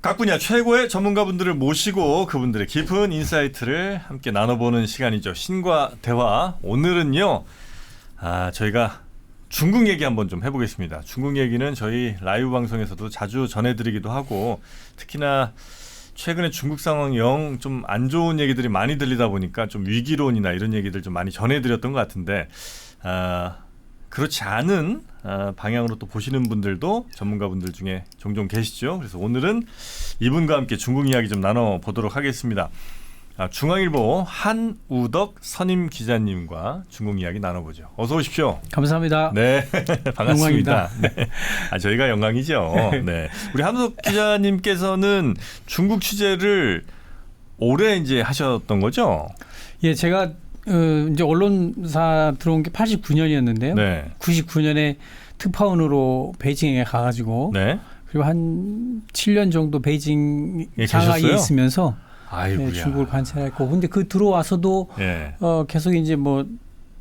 각 분야 최고의 전문가분들을 모시고 그분들의 깊은 인사이트를 함께 나눠보는 시간이죠. 신과 대화. 오늘은요. 저희가 중국 얘기 한번 좀 해보겠습니다. 중국 얘기는 저희 라이브 방송에서도 자주 전해드리기도 하고 특히나 최근에 중국 상황이 영 좀 안 좋은 얘기들이 많이 들리다 보니까 좀 위기론이나 이런 얘기들 좀 많이 전해드렸던 것 같은데 그렇지 않은 방향으로 또 보시는 분들도 전문가분들 중에 종종 계시죠. 그래서 오늘은 이분과 함께 중국 이야기 좀 나눠보도록 하겠습니다. 중앙일보 한우덕 선임 기자님과 중국 이야기 나눠보죠. 어서 오십시오. 감사합니다. 네, 반갑습니다. 네. 저희가 영광이죠. 네, 우리 한우덕 기자님께서는 중국 취재를 오래 이제 하셨던 거죠? 예, 제가 이제 언론사 들어온 게 89년이었는데요. 네. 99년에 특파원으로 베이징에 가가지고 네. 그리고 한 7년 정도 베이징 예, 상하이에 계셨어요? 있으면서 아이고야. 중국을 관찰했고, 근데 그 들어와서도 예. 계속 이제 뭐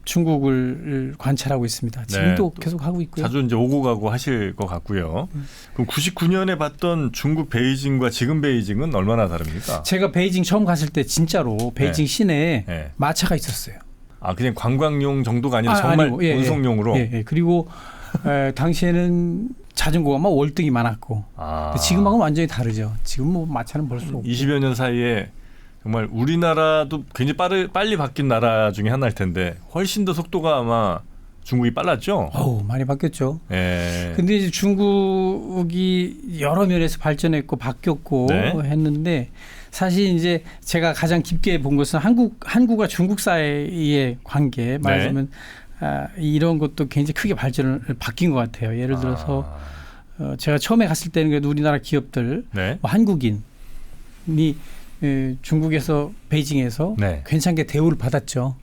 중국을 관찰하고 있습니다. 지금도 네. 계속 하고 있고요. 자주 이제 오고 가고 하실 것 같고요. 그럼 99년에 봤던 중국 베이징과 지금 베이징은 얼마나 다릅니까? 제가 베이징 처음 갔을 때 진짜로 베이징 시내에 네. 마차가 있었어요. 그냥 관광용 정도가 아니라 정말 아니고, 예, 운송용으로. 예. 그리고 당시에는 자전거가 막 월등히 많았고 지금하고는 완전히 다르죠. 지금 뭐 마차는 볼 수 없고. 20여 년 사이에 정말 우리나라도 굉장히 빨리 바뀐 나라 중에 하나일 텐데 훨씬 더 속도가 아마 중국이 빨랐죠. 많이 바뀌었죠. 예. 근데 이제 중국이 여러 면에서 발전했고 바뀌었고 네. 했는데 사실 이제 제가 가장 깊게 본 것은 한국과 중국 사이의 관계 말하자면 이런 것도 굉장히 크게 바뀐 것 같아요. 예를 들어서 제가 처음에 갔을 때는 그래도 우리나라 기업들 네. 뭐 한국인이 중국에서 베이징에서 네. 괜찮게 대우를 받았죠.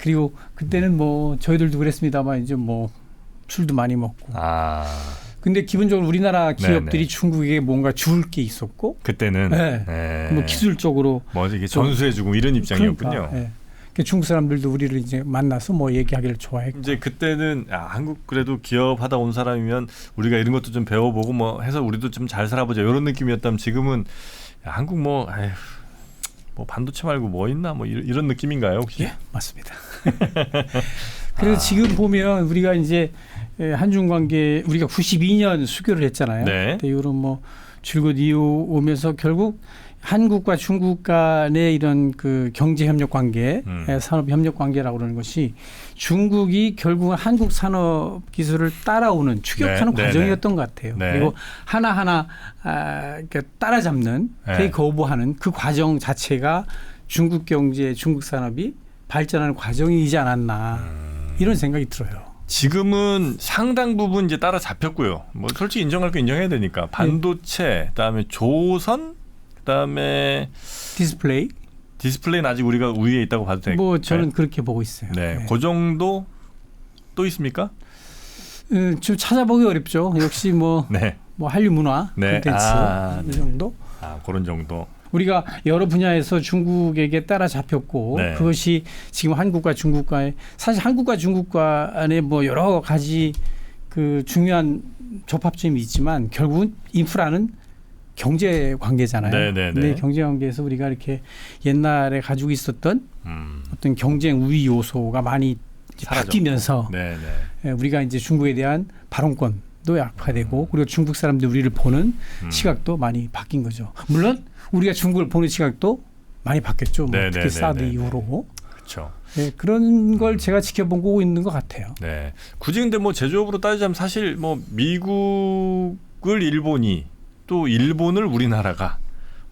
그리고 그때는 뭐 저희들도 그랬습니다만 이제 뭐 술도 많이 먹고. 근데 기본적으로 우리나라 기업들이 네. 중국에 뭔가 줄 게 있었고 그때는 뭐 기술적으로 뭐 이게 전수해주고 이런 입장이었군요. 그러니까, 그러니까 중국 사람들도 우리를 이제 만나서 뭐 얘기하기를 좋아했고. 이제 그때는 한국 그래도 기업 하다 온 사람이면 우리가 이런 것도 좀 배워보고 뭐 해서 우리도 좀 잘 살아보자 이런 느낌이었다면 지금은 한국 뭐 반도체 말고 뭐 있나 뭐 이런 느낌인가요 혹시? 예, 맞습니다. 그래서 지금 보면 우리가 이제 한중 관계 우리가 92년 수교를 했잖아요. 네. 그때 이후로 뭐 줄곧 이어오면서 결국 한국과 중국 간의 이런 그 경제 협력 관계, 산업 협력 관계라고 그러는 것이 중국이 결국은 한국 산업 기술을 따라오는 추격하는 과정이었던 것 같아요. 네. 그리고 하나하나 따라잡는 테이크오버하는 그 과정 자체가 중국 경제, 중국 산업이 발전하는 과정이지 않았나 이런 생각이 들어요. 지금은 상당 부분 이제 따라잡혔고요. 뭐 솔직히 인정할 거 인정해야 되니까 반도체, 그다음에 조선, 그다음에 디스플레이는 아직 우리가 우위에 있다고 봐도 될까요? 뭐 저는 그렇게 보고 있어요. 네, 그 정도 또 있습니까? 좀 찾아보기 어렵죠. 역시 뭐 한류 문화 콘텐츠 이 정도. 그런 정도. 우리가 여러 분야에서 중국에게 따라잡혔고 그것이 지금 한국과 중국 간에 사실 한국과 중국 간에 뭐 여러 가지 그 중요한 접합점이 있지만 결국은 인프라는 경제 관계잖아요. 근데 경제 관계에서 우리가 이렇게 옛날에 가지고 있었던 어떤 경쟁 우위 요소가 많이 바뀌면서 우리가 이제 중국에 대한 발언권도 약화되고 그리고 중국 사람들이 우리를 보는 시각도 많이 바뀐 거죠. 물론 우리가 중국을 보는 시각도 많이 바뀌었죠. 뭐 특히 사드 이후로. 그렇죠. 그런 걸 제가 지켜보고 있는 것 같아요. 네. 굳이 근데 뭐 제조업으로 따지자면 사실 뭐 미국을 일본이 또 일본을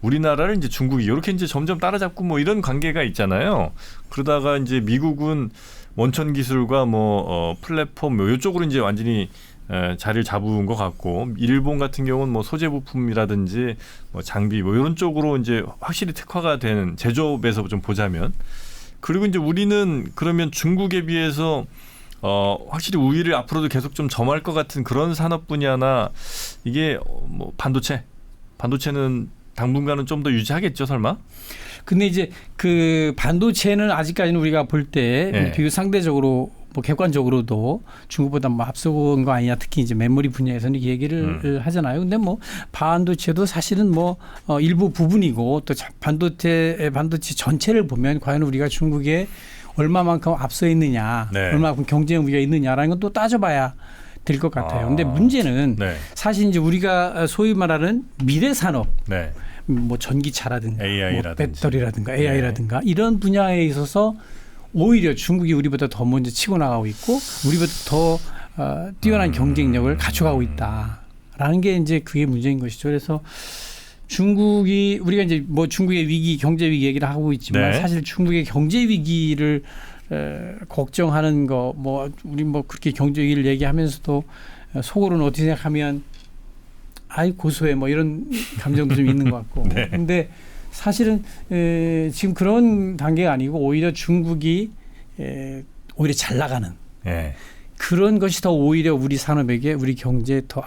우리나라를 이제 중국이 이렇게 이제 점점 따라잡고 뭐 이런 관계가 있잖아요. 그러다가 이제 미국은 원천 기술과 뭐 플랫폼 뭐 이쪽으로 이제 완전히 자리를 잡은 것 같고 일본 같은 경우는 뭐 소재 부품이라든지 뭐 장비 뭐 이런 쪽으로 이제 확실히 특화가 되는 제조업에서 좀 보자면 그리고 이제 우리는 그러면 중국에 비해서 확실히 우위를 앞으로도 계속 좀 점할 것 같은 그런 산업 분야나 이게 뭐 반도체는 당분간은 좀 더 유지하겠죠, 설마? 근데 이제 그 반도체는 아직까지는 우리가 볼 때 비교 상대적으로 뭐 객관적으로도 중국보다 뭐 앞서온 거 아니냐, 특히 이제 메모리 분야에서는 이렇게 얘기를 하잖아요. 근데 뭐 반도체도 사실은 뭐 일부 부분이고 또 반도체 전체를 보면 과연 우리가 중국에 얼마만큼 앞서 있느냐, 네. 얼마만큼 경쟁 우위가 있느냐라는 건 또 따져봐야 될 것 같아요. 근데 문제는 네. 사실 이제 우리가 소위 말하는 미래 산업, 네. 뭐 전기차라든가, AI라든지. 뭐 배터리라든가, AI라든가 이런 분야에 있어서 오히려 중국이 우리보다 더 먼저 치고 나가고 있고 우리보다 더 뛰어난 경쟁력을 갖춰가고 있다라는 게 이제 그게 문제인 것이죠. 그래서 중국이 우리가 이제 뭐 중국의 위기, 경제 위기 얘기를 하고 있지만 네. 사실 중국의 경제 위기를 걱정하는 거 뭐 우리 뭐 그렇게 경제 위기를 얘기하면서도 속으로는 어떻게 생각하면 아이 고소해 뭐 이런 감정도 좀 있는 것 같고. 네. 근데 사실은 지금 그런 단계가 아니고 오히려 중국이 오히려 잘 나가는 네. 그런 것이 더 오히려 우리 산업에게 우리 경제에 더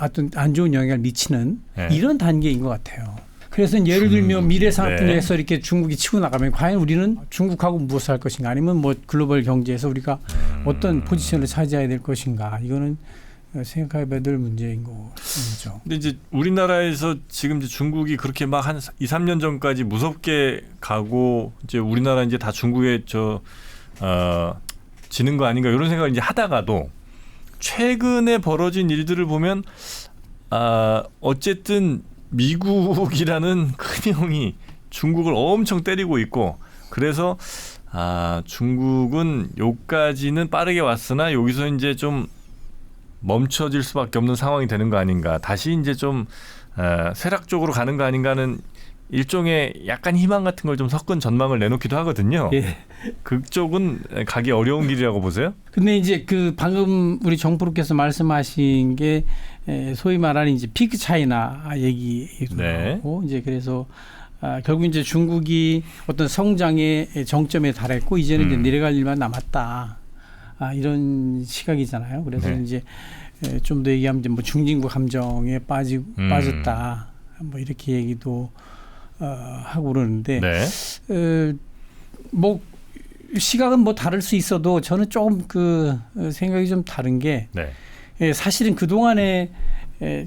어떤 안 좋은 영향을 미치는 네. 이런 단계인 것 같아요. 그래서 예를 들면 미래 산업 분야에서 네. 이렇게 중국이 치고 나가면 과연 우리는 중국하고 무엇을 할 것인가 아니면 뭐 글로벌 경제에서 우리가 어떤 포지션을 차지해야 될 것인가 이거는 생각해봐야 될 문제인 거죠. 근데 이제 우리나라에서 지금 이제 중국이 그렇게 막 한 2, 3년 전까지 무섭게 가고 이제 우리나라 이제 다 중국에 지는 거 아닌가 이런 생각을 이제 하다가도 최근에 벌어진 일들을 보면 어쨌든 미국이라는 큰 형이 중국을 엄청 때리고 있고 그래서 중국은 여기까지는 빠르게 왔으나 여기서 이제 좀 멈춰질 수밖에 없는 상황이 되는 거 아닌가. 다시 이제 좀 쇠락적으로 가는 거 아닌가 하는 일종의 약간 희망 같은 걸 좀 섞은 전망을 내놓기도 하거든요. 예. 그쪽은 가기 어려운 길이라고 보세요? 근데 이제 그 방금 우리 정프로께서 말씀하신 게 소위 말하는 이제 피크 차이나 얘기도 네. 하고 이제 그래서 결국 이제 중국이 어떤 성장의 정점에 달했고 이제는 이제 내려갈 일만 남았다. 이런 시각이잖아요. 그래서 네. 이제 좀 더 얘기하면 이제 뭐 중진국 함정에 빠졌다. 뭐 이렇게 얘기도 하고 그러는데 네. 뭐 시각은 뭐 다를 수 있어도 저는 조금 그 생각이 좀 다른 게 네. 사실은 그 동안에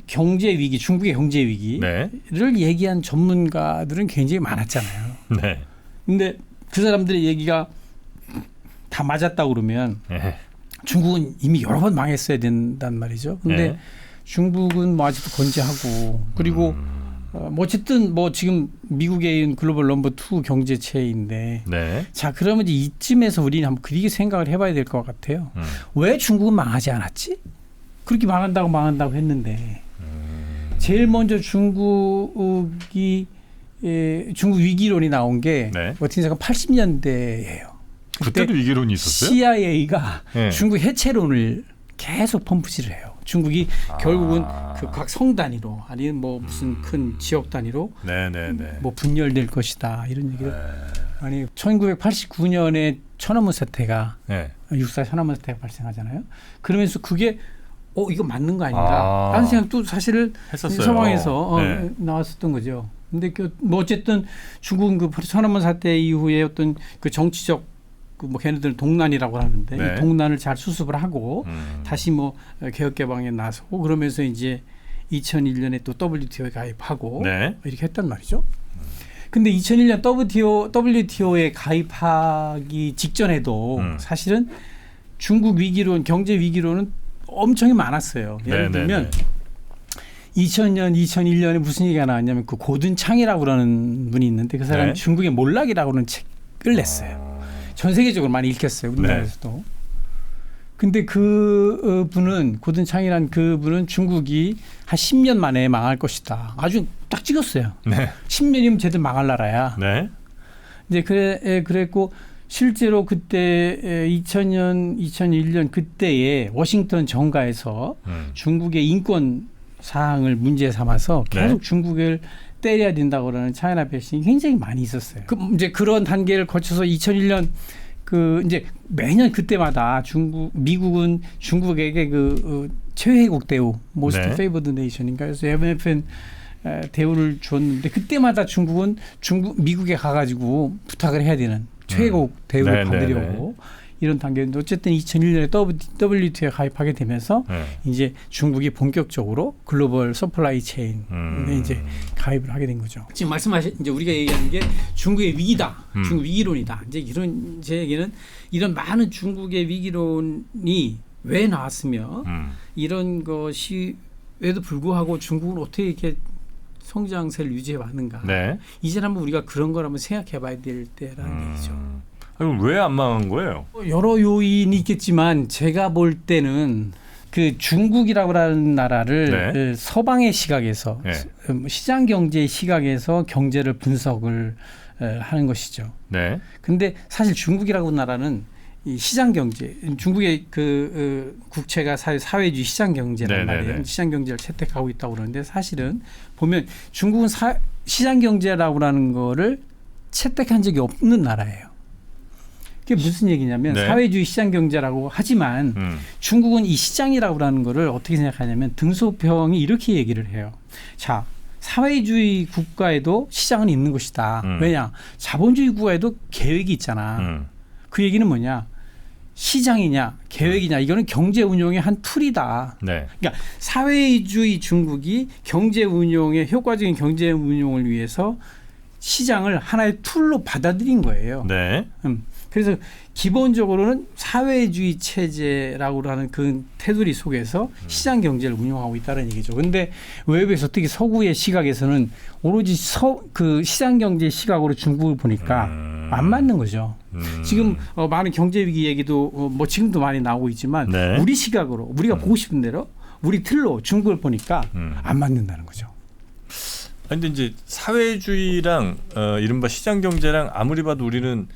경제 위기, 중국의 경제 위기를 네. 얘기한 전문가들은 굉장히 많았잖아요. 네. 근데 그 사람들의 얘기가 다 맞았다 그러면 네. 중국은 이미 여러 번 망했어야 된단 말이죠. 근데 네. 중국은 뭐 아직도 건재하고 그리고 뭐 어쨌든 뭐 지금 미국에 있는 글로벌 넘버 2 경제체인데 네. 자 그러면 이제 이쯤에서 우리는 한번 그렇게 생각을 해봐야 될 것 같아요. 왜 중국은 망하지 않았지? 그렇게 망한다고 했는데 제일 먼저 중국이 중국 위기론이 나온 게 네. 어떻게 생각하면 80년대예요. 그때도 위기론이 있었어요? CIA가 네. 중국 해체론을 계속 펌프질을 해요. 중국이 결국은 그 각 성 단위로 아니면 뭐 무슨 큰 지역 단위로 네네네. 뭐 분열될 것이다 이런 얘기를 아니 1989년에 천안문 사태가 네. 육사 천안문 사태가 발생하잖아요. 그러면서 그게 이거 맞는 거 아닌가 라는 생각도 사실은 했었어요. 상황에서 네. 나왔었던 거죠. 근데 뭐 어쨌든 중국은 그 천안문 사태 이후에 어떤 그 정치적 뭐 걔네들은 동난이라고 하는데 네. 이 동난을 잘 수습을 하고 다시 뭐 개혁 개방에 나서고 그러면서 이제 2001년에 또 WTO에 가입하고 네. 이렇게 했단 말이죠. 근데 2001년 WTO에 가입하기 직전에도 사실은 중국 위기론, 경제 위기론은 엄청 많았어요. 예를 들면 2000년, 2001년에 무슨 얘기가 나왔냐면 그 고든창이라고 그러는 분이 있는데 그 사람이 네. 중국의 몰락이라고 하는 책을 냈어요. 전 세계적으로 많이 읽혔어요. 우리나라에서도. 네. 근데 그 분은 고든창이라는 그 분은 중국이 한 10년 만에 망할 것이다. 아주 딱 찍었어요. 네. 10년이면 쟤들 망할 나라야. 네. 이제 그랬고 실제로 그때 2000년, 2001년 그때에 워싱턴 정가에서 중국의 인권 사항을 문제 삼아서 계속 중국을 때려야 된다고 그러는 차이나 배신이 굉장히 많이 있었어요. 이제 그런 단계를 거쳐서 2001년 이제 매년 그때마다 미국은 중국에게 최혜국 대우, Most Favored Nation인가 그래서 MFN 대우를 줬는데 그때마다 중국은 미국에 가가지고 부탁을 해야 되는 최혜국 대우를 받으려고 이런 단계인데 어쨌든 2001년에 WTO에 가입하게 되면서 이제 중국이 본격적으로 글로벌 서플라이 체인에 이제 가입을 하게 된 거죠. 지금 말씀하신 이제 우리가 얘기하는 게 중국의 위기다, 중국 위기론이다. 이제 이런 제 얘기는 이런 많은 중국의 위기론이 왜 나왔으며 이런 것이에도 불구하고 중국은 어떻게 이렇게 성장세를 유지해 왔는가. 네. 이제 한번 우리가 그런 걸 한번 생각해 봐야 될 때라는 얘기죠. 왜 안 망한 거예요? 여러 요인이 있겠지만 제가 볼 때는 그 중국이라고 하는 나라를 네. 서방의 시각에서 네. 시장 경제의 시각에서 경제를 분석을 하는 것이죠. 네. 근데 사실 중국이라고 하는 나라는 이 시장 경제, 중국의 그 국채가 사회주의 시장 경제란 말이에요. 시장 경제를 채택하고 있다고 그러는데 사실은 보면 중국은 시장 경제라고 하는 거를 채택한 적이 없는 나라예요. 그게 무슨 얘기냐면 사회주의 시장 경제라고 하지만 중국은 이 시장이라고 하는 거를 어떻게 생각하냐면 등소평이 이렇게 얘기를 해요. 자, 사회주의 국가에도 시장은 있는 것이다. 왜냐? 자본주의 국가에도 계획이 있잖아. 그 얘기는 뭐냐? 시장이냐 계획이냐 이거는 경제 운용의 한 툴이다. 네. 그러니까 사회주의 중국이 경제 운용의 효과적인 경제 운용을 위해서 시장을 하나의 툴로 받아들인 거예요. 네. 그래서 기본적으로는 사회주의 체제라고 하는 그 테두리 속에서 시장 경제를 운영하고 있다는 얘기죠. 그런데 외부에서 특히 서구의 시각에서는 오로지 그 시장 경제 시각으로 중국을 보니까 안 맞는 거죠. 지금 많은 경제 위기 얘기도 뭐 지금도 많이 나오고 있지만 네. 우리 시각으로 우리가 보고 싶은 대로 우리 틀로 중국을 보니까 안 맞는다는 거죠. 근데 이제 사회주의랑 이른바 시장 경제랑 아무리 봐도 우리는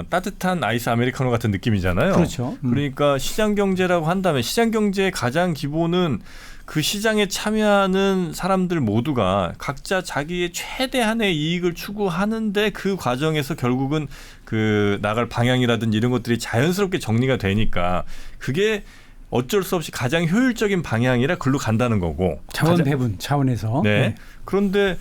따뜻한 아이스 아메리카노 같은 느낌이잖아요. 그렇죠. 그러니까 시장 경제라고 한다면 시장 경제의 가장 기본은 그 시장에 참여하는 사람들 모두가 각자 자기의 최대한의 이익을 추구하는데 그 과정에서 결국은 그 나갈 방향이라든지 이런 것들이 자연스럽게 정리가 되니까 그게 어쩔 수 없이 가장 효율적인 방향이라 글로 간다는 거고. 자원 배분 차원에서. 네. 그런데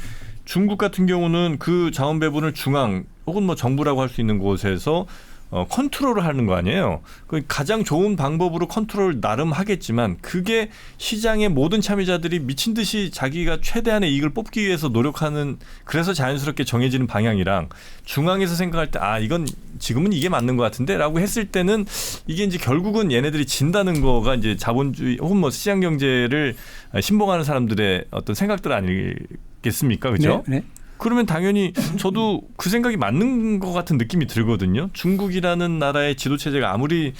중국 같은 경우는 그 자원 배분을 중앙 혹은 뭐 정부라고 할 수 있는 곳에서 컨트롤을 하는 거 아니에요. 그 가장 좋은 방법으로 컨트롤 나름 하겠지만 그게 시장의 모든 참여자들이 미친 듯이 자기가 최대한의 이익을 뽑기 위해서 노력하는 그래서 자연스럽게 정해지는 방향이랑 중앙에서 생각할 때 이건 지금은 이게 맞는 것 같은데라고 했을 때는 이게 이제 결국은 얘네들이 진다는 거가 이제 자본주의 혹은 뭐 시장 경제를 신봉하는 사람들의 어떤 생각들 아니겠습니까, 그렇죠? 네. 그러면 당연히 저도 그 생각이 맞는 것 같은 느낌이 들거든요. 중국이라는 나라의 지도체제가 아무리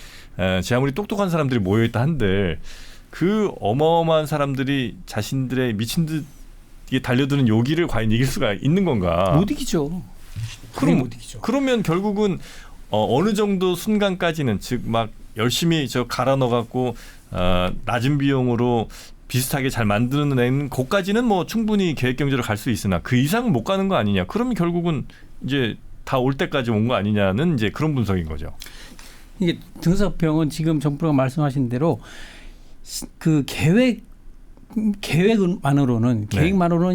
똑똑한 사람들이 모여있다 한들 그 어마어마한 사람들이 자신들의 미친 듯 이게 달려드는 요기를 과연 이길 수가 있는 건가? 못 이기죠. 못 이기죠. 그러면 결국은 어느 정도 순간까지는 즉 막 열심히 갈아 넣어갖고 낮은 비용으로 비슷하게 잘 만들어내는 곳까지는 뭐 충분히 계획 경제로 갈 수 있으나 그 이상은 못 가는 거 아니냐. 그러면 결국은 이제 다 올 때까지 온 거 아니냐는 이제 그런 분석인 거죠. 이게 등소평은 지금 정부가 말씀하신 대로 그 계획만으로는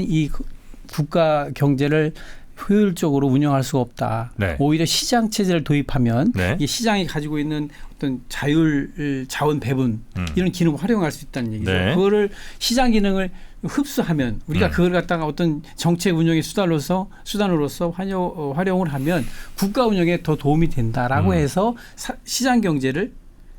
이 국가 경제를 효율적으로 운영할 수가 없다. 네. 오히려 시장 체제를 도입하면 이 시장이 가지고 있는 어떤 자원 배분 이런 기능을 활용할 수 있다는 얘기죠. 그거를 시장 기능을 흡수하면 우리가 그걸 갖다가 어떤 정책 운영의 수단으로서 활용을 하면 국가 운영에 더 도움이 된다라고 해서 시장 경제를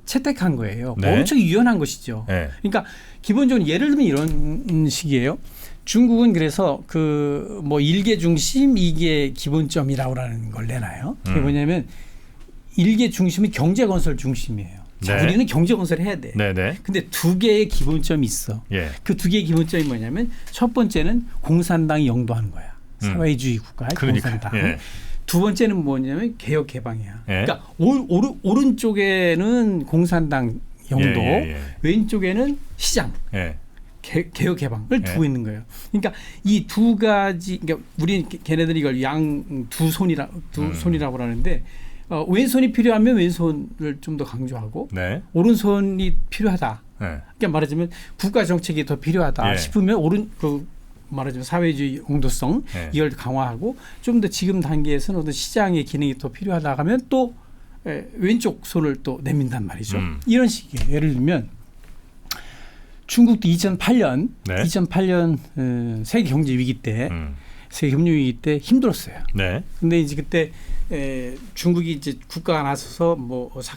채택한 거예요. 엄청 유연한 것이죠. 그러니까 기본적으로 예를 들면 이런 식이에요. 중국은 그래서 그 뭐 1개 중심 2개 기본점이라고 하는 걸 내놔요. 그게 뭐냐면 1개 중심이 경제 건설 중심이에요. 자, 우리는 경제 건설을 해야 돼. 근데 2개의 기본점이 있어. 그 2개의 기본점이 뭐냐면 첫 번째는 공산당이 영도하는 거야. 사회주의 국가의 공산당. 두 번째는 뭐냐면 개혁 개방이야. 그러니까 오른쪽에는 공산당 영도, 왼쪽에는 시장. 개혁 개방을 두고 있는 거예요. 그러니까 이 두 가지, 그러니까 우리 걔네들이 이걸 두 손이라고 하는데 왼손이 필요하면 왼손을 좀 더 강조하고 오른손이 필요하다. 그러니까 말하자면 국가 정책이 더 필요하다 싶으면 말하자면 사회주의 공도성 이걸 강화하고 좀 더 지금 단계에서는 어떤 시장의 기능이 더 필요하다 하면 또 왼쪽 손을 또 내민단 말이죠. 이런 식이에요. 예를 들면 중국도 2008년 세계 경제 위기 때 세계 금융 위기 때 힘들었어요. 네. 근데 이제 그때 중국이 이제 국가가 나서서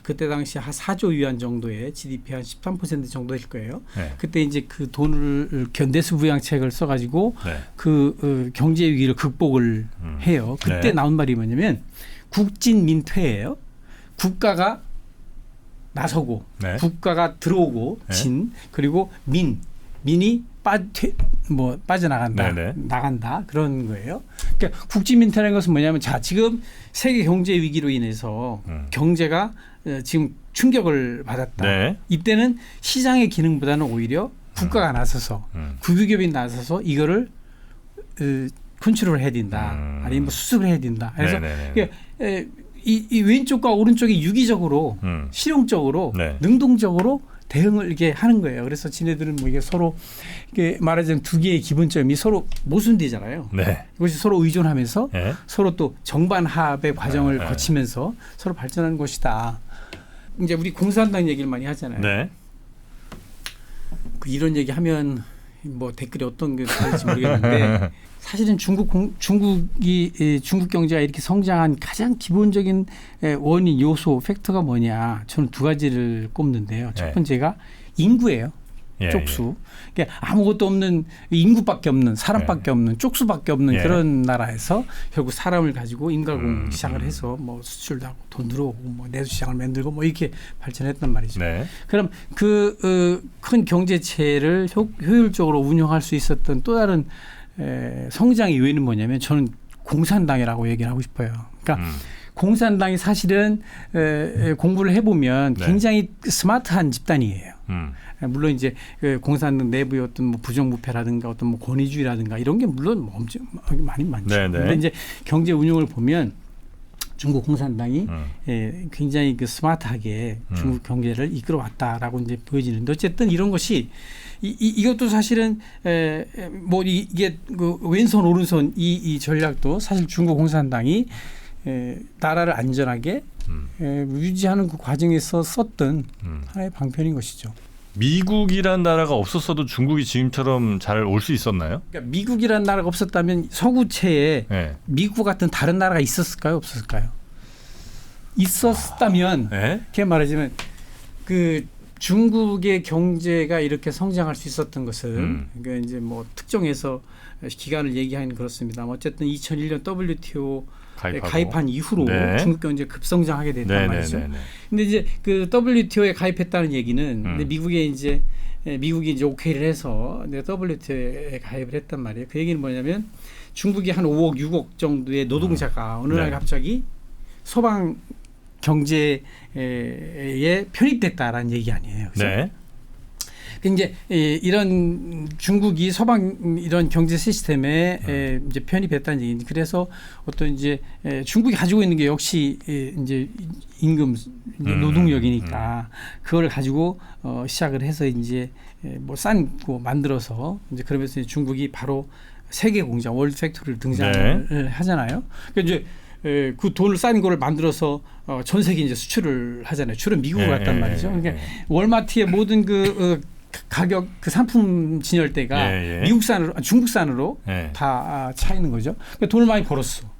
그때 당시 한 4조 위안 정도의 GDP 한 13% 정도일 거예요. 네. 그때 이제 그 돈을 견대수 부양책을 써가지고 네. 그 경제 위기를 극복을 해요. 그때 네. 나온 말이 뭐냐면 국진민퇴예요. 국가가 나서고 네. 국가가 들어오고 네. 진 그리고 민이 빠져나간다. 네네. 나간다. 그런 거예요. 그러니까 국진민퇴라는 것은 뭐냐면 지금 세계 경제 위기로 인해서 경제가 지금 충격을 받았다. 네. 이때는 시장의 기능보다는 오히려 국가가 나서서 국유기업이 나서서 이거를 컨트롤을 해야 된다. 아니면 수습을 해야 된다. 그래서 이 왼쪽과 오른쪽이 유기적으로 실용적으로 네. 능동적으로 대응을 이렇게 하는 거예요. 그래서 지네들은 이게 서로 이게 말하자면 두 개의 기본점이 서로 모순되잖아요. 네. 이것이 서로 의존하면서 네. 서로 또 정반합의 과정을 거치면서 서로 발전하는 것이다. 이제 우리 공산당 얘기를 많이 하잖아요. 네. 이런 얘기하면 댓글이 어떤 게 될지 모르겠는데 사실은 중국 경제가 이렇게 성장한 가장 기본적인 원인 요소 팩터가 뭐냐? 저는 두 가지를 꼽는데요. 첫 번째가 인구예요. 쪽수. 그러니까 아무것도 없는 인구밖에 없는 사람밖에 없는 쪽수밖에 없는 그런 나라에서 결국 사람을 가지고 인가공 시작을 해서 수출도 하고 돈 들어오고 내수 시장을 만들고 이렇게 발전했단 말이죠. 네. 그럼 그 큰 경제체를 효율적으로 운영할 수 있었던 또 다른 성장의 요인은 뭐냐면 저는 공산당이라고 얘기를 하고 싶어요. 그러니까 공산당이 사실은 공부를 해보면 굉장히 스마트한 집단이에요. 물론 이제 공산당 내부의 어떤 부정부패라든가 어떤 권위주의라든가 이런 게 물론 엄청 많이 많죠. 그런데 이제 경제 운용을 보면 중국 공산당이 굉장히 스마트하게 중국 경제를 이끌어왔다라고 이제 보여지는데 어쨌든 이런 것이 이것도 사실은 이게 왼손 오른손 이 전략도 사실 중국 공산당이 나라를 안전하게 유지하는 그 과정에서 썼던 하나의 방편인 것이죠. 미국이란 나라가 없었어도 중국이 지금처럼 잘 올 수 있었나요? 그러니까 미국이란 나라가 없었다면 서구체에 미국 같은 다른 나라가 있었을까요? 없었을까요? 있었다면 그렇게 말하자면 그 중국의 경제가 이렇게 성장할 수 있었던 것은 그러니까 이제 특정해서 기간을 얘기하기는 그렇습니다. 어쨌든 2001년 WTO 가입한 이후로 중국 경제 급성장하게 됐단 말이죠. 근데 이제 그 WTO에 가입했다는 얘기는 근데 미국이 이제 오케이를 해서 WTO에 가입을 했단 말이에요. 그 얘기는 뭐냐면 중국이 한 5억, 6억 정도의 노동자가 어느 날 갑자기 서방 경제에 편입됐다라는 얘기 아니에요. 그죠? 네. 이제 이런 중국이 서방 이런 경제 시스템에 이제 편입했다는 얘기인데 그래서 어떤 이제 중국이 가지고 있는 게 역시 이제 임금 노동력이니까 그걸 가지고 시작을 해서 이제 싼 거 만들어서 이제 그러면서 중국이 바로 세계 공장 월드 팩토리를 등장을 하잖아요. 그러니까 이제 그 돈을 싼 거를 만들어서 전 세계 이제 수출을 하잖아요. 주로 미국을 갔단 말이죠. 그러니까 월마트의 모든 그 가격 그 상품 진열대가 미국산으로 중국산으로 다 차 있는 거죠. 그러니까 돈을 많이 벌었어.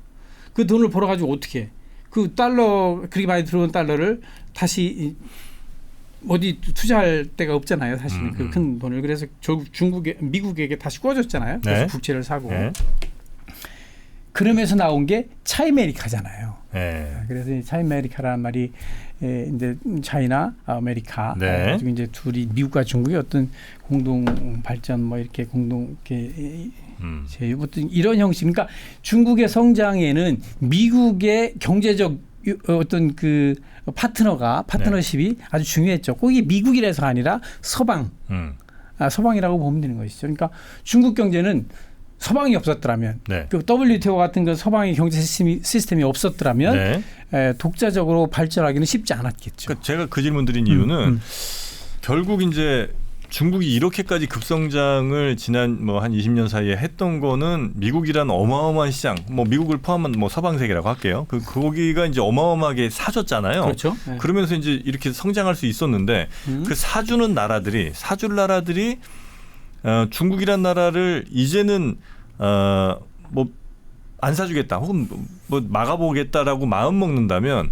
그 돈을 벌어가지고 어떻게 그 달러 그렇게 많이 들어온 달러를 다시 어디 투자할 데가 없잖아요. 사실은 그 큰 돈을 그래서 결국 미국에게 다시 꿔줬잖아요. 그래서 국채를 사고. 그러면서 나온 게 차이메리카잖아요. 그래서 이 차이메리카라는 말이 이제 차이나 아메리카 그리고 이제 둘이 미국과 중국의 어떤 공동 발전 이렇게 공동 이렇게 어떤 이런 형식. 그러니까 중국의 성장에는 미국의 경제적 어떤 그 파트너십이 아주 중요했죠. 꼭 이게 미국이라서가 아니라 서방이라고 보면 되는 것이죠. 그러니까 중국 경제는 서방이 없었더라면 그 WTO 같은 그 서방의 경제 시스템이 없었더라면 독자적으로 발전하기는 쉽지 않았겠죠. 그러니까 제가 그 질문 드린 이유는 결국 이제 중국이 이렇게까지 급성장을 지난 뭐 한 20년 사이에 했던 거는 미국이란 어마어마한 시장, 뭐 미국을 포함한 뭐 서방 세계라고 할게요. 거기가 이제 어마어마하게 사줬잖아요. 그렇죠. 네. 그러면서 이제 이렇게 성장할 수 있었는데 그 사주는 나라들이 중국이란 나라를 이제는 뭐 안 사주겠다 혹은 뭐 막아보겠다라고 마음 먹는다면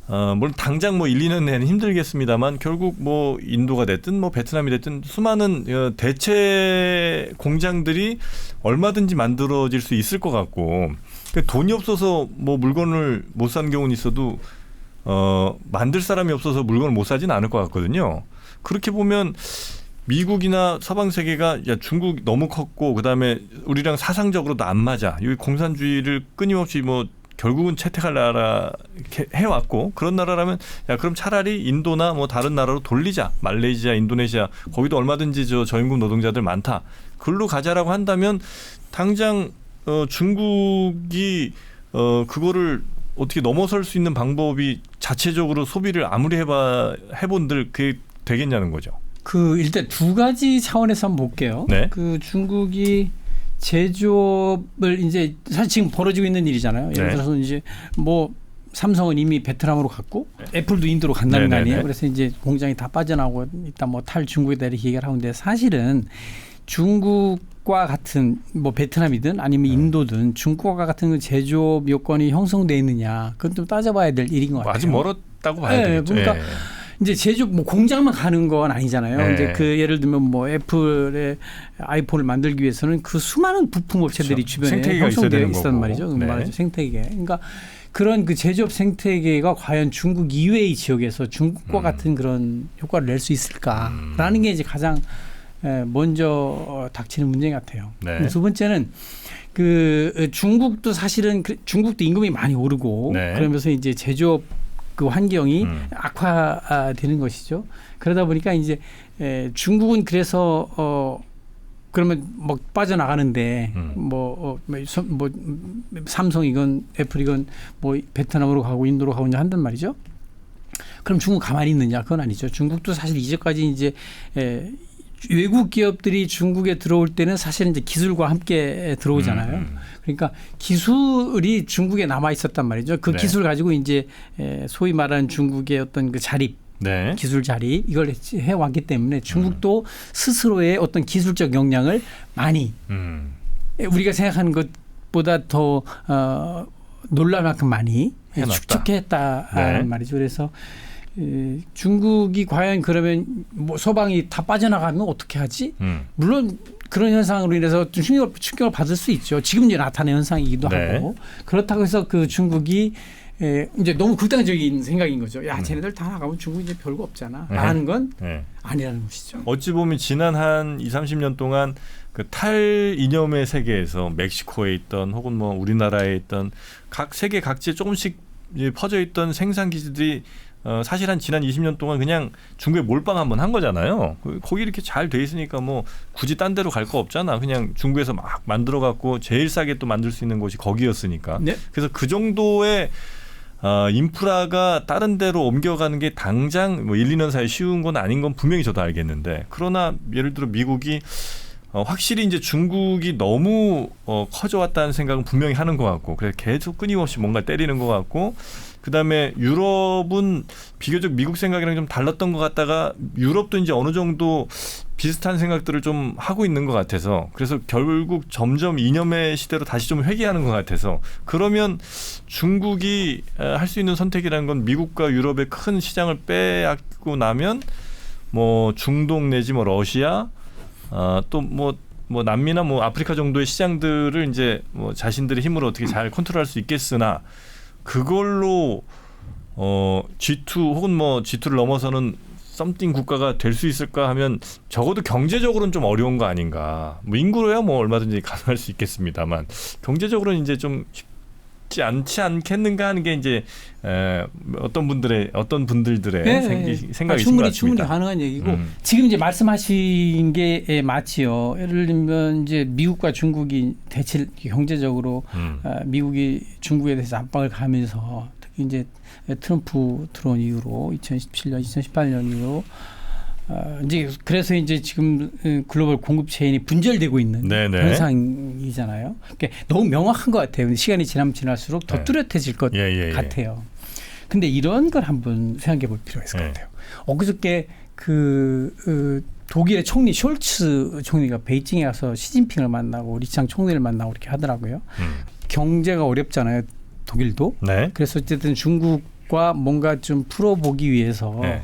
물론 당장 뭐 1, 2년 내는 힘들겠습니다만 결국 뭐 인도가 됐든 뭐 베트남이 됐든 수많은 대체 공장들이 얼마든지 만들어질 수 있을 것 같고 그러니까 돈이 없어서 뭐 물건을 못 산 경우는 있어도 만들 사람이 없어서 물건을 못 사지는 않을 것 같거든요. 그렇게 보면 미국이나 서방 세계가 야 중국 너무 컸고 그다음에 우리랑 사상적으로도 안 맞아. 이 공산주의를 끊임없이 뭐 결국은 채택할 나라 해왔고 그런 나라라면 야 그럼 차라리 인도나 뭐 다른 나라로 돌리자. 말레이시아, 인도네시아 거기도 얼마든지 저임금 노동자들 많다. 글로 가자라고 한다면 당장 중국이 그거를 어떻게 넘어설 수 있는 방법이 자체적으로 소비를 아무리 해본들 그게 되겠냐는 거죠. 일단 두 가지 차원에서 한번 볼게요. 네. 중국이 제조업을 이제 사실 지금 벌어지고 있는 일이잖아요. 예를 네. 들어서 이제 뭐 삼성은 이미 베트남으로 갔고 애플도 인도로 간다는 거 아니에요. 그래서 이제 공장이 다 빠져나오고 일단 뭐 탈중국에다 이렇게 얘기를 하는데 사실은 중국과 같은 뭐 베트남이든 아니면 인도든 중국과 같은 그 제조업 요건이 형성돼 있느냐 그건 좀 따져봐야 될 일인 것 같아요. 아직 멀었다고 봐야 되겠죠. 그러니까 이제 제조업 뭐 공장만 가는 건 아니잖아요. 네. 이제 예를 들면 뭐 애플의 아이폰을 만들기 위해서는 그 수많은 부품 업체들이 그렇죠. 주변에 생태계가 있어야 되는 있단 거고. 말이죠. 네. 말하죠. 생태계. 그러니까 그런 그 제조업 생태계가 과연 중국 이외의 지역에서 중국과 같은 그런 효과를 낼 수 있을까라는 게 이제 가장 먼저 닥치는 문제 같아요. 네. 두 번째는 중국도 사실은 중국도 임금이 많이 오르고 네. 그러면서 이제 제조업 그 환경이 악화되는 것이죠. 그러다 보니까 이제 중국은 그래서 그러면 뭐 빠져나가는데 뭐 삼성이건 애플이건 뭐 베트남으로 가고 인도로 가고 이제 한단 말이죠. 그럼 중국 가만히 있느냐? 그건 아니죠. 중국도 사실 이제까지 이제 외국 기업들이 중국에 들어올 때는 사실은 이제 기술과 함께 들어오잖아요. 그러니까 기술이 중국에 남아 있었단 말이죠. 그 네. 기술 가지고 이제 소위 말하는 중국의 어떤 그 자립, 네. 기술 자립 이걸 해왔기 때문에 중국도 스스로의 어떤 기술적 역량을 많이 우리가 생각하는 것보다 더 놀랄 만큼 많이 축적했다는 네. 말이죠. 그래서 중국이 과연 그러면 뭐 서방이 다 빠져나가면 어떻게 하지? 물론 그런 현상으로 인해서 좀 충격을 받을 수 있죠. 지금 이제 나타난 현상이기도 네. 하고 그렇다고 해서 그 중국이 이제 너무 극단적인 생각인 거죠. 야, 쟤네들 다 나가면 중국 이제 별거 없잖아. 라는 건 아니라는 것이죠. 어찌 보면 지난 한 20, 30년 동안 그 탈 이념의 세계에서 멕시코에 있던 혹은 뭐 우리나라에 있던 각 세계 각지에 조금씩 퍼져 있던 생산 기지들이 사실 한 지난 20년 동안 그냥 중국에 몰빵 한번 한 거잖아요. 거기 이렇게 잘 돼 있으니까 뭐 굳이 딴 데로 갈 거 없잖아. 그냥 중국에서 막 만들어 갖고 제일 싸게 또 만들 수 있는 곳이 거기였으니까. 네. 그래서 그 정도의 인프라가 다른 데로 옮겨가는 게 당장 뭐 1, 2년 사이에 쉬운 건 아닌 건 분명히 저도 알겠는데 그러나 예를 들어 미국이 확실히 이제 중국이 너무 커져왔다는 생각은 분명히 하는 것 같고 그래서 계속 끊임없이 뭔가 때리는 것 같고 그다음에 유럽은 비교적 미국 생각이랑 좀 달랐던 것 같다가 유럽도 이제 어느 정도 비슷한 생각들을 좀 하고 있는 것 같아서 그래서 결국 점점 이념의 시대로 다시 좀 회귀하는 것 같아서 그러면 중국이 할 수 있는 선택이라는 건 미국과 유럽의 큰 시장을 빼앗고 나면 뭐 중동 내지 뭐 러시아 또 뭐 남미나 뭐 아프리카 정도의 시장들을 이제 뭐 자신들의 힘으로 어떻게 잘 컨트롤할 수 있겠으나 그걸로 G2 혹은 뭐 G2를 넘어서는 썸띵 국가가 될 수 있을까 하면 적어도 경제적으로는 좀 어려운 거 아닌가. 뭐 인구로야 뭐 얼마든지 가능할 수 있겠습니다만 경제적으로는 이제 좀 쉽지 않지 않겠는가 하는 게 이제 어떤 분들들의 생각이신 것 같습니다. 충분히 가능한 얘기고 지금 이제 말씀하신 게 맞지요. 예를 들면 이제 미국과 중국이 대치 경제적으로 미국이 중국에 대해서 압박을 가면서 특히 이제 트럼프 들어온 이후로 2017년, 2018년 이후로 이제 그래서 이제 지금 글로벌 공급 체인이 분절되고 있는 네네. 현상이잖아요. 그러니까 너무 명확한 것 같아요. 시간이 지나면 지날수록 더 네. 뚜렷해질 것 같아요. 근데 이런 걸 한번 생각해 볼 필요가 있을 것 같아요. 엊그저께 독일의 총리 숄츠 총리가 베이징에 가서 시진핑을 만나고 리창 총리를 만나고 이렇게 하더라고요. 경제가 어렵잖아요. 독일도. 네. 그래서 어쨌든 중국과 뭔가 좀 풀어보기 위해서 네.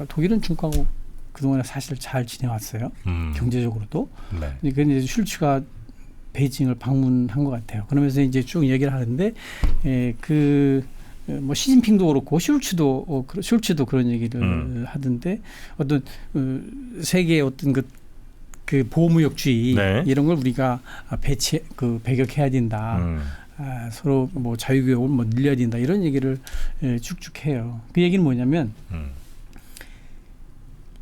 독일은 중국하고 그동안에 사실 잘 지내왔어요. 경제적으로도. 네. 그런데 이제 슐츠가 베이징을 방문한 것 같아요. 그러면서 이제 쭉 얘기를 하는데 뭐 시진핑도 그렇고 슐츠도 그런 얘기를 하던데 어떤 세계의 어떤 그 보호무역주의 네. 이런 걸 우리가 배격해야 된다. 서로 뭐 자유교역을 뭐 늘려야 된다 이런 얘기를 쭉쭉 해요. 그 얘기는 뭐냐면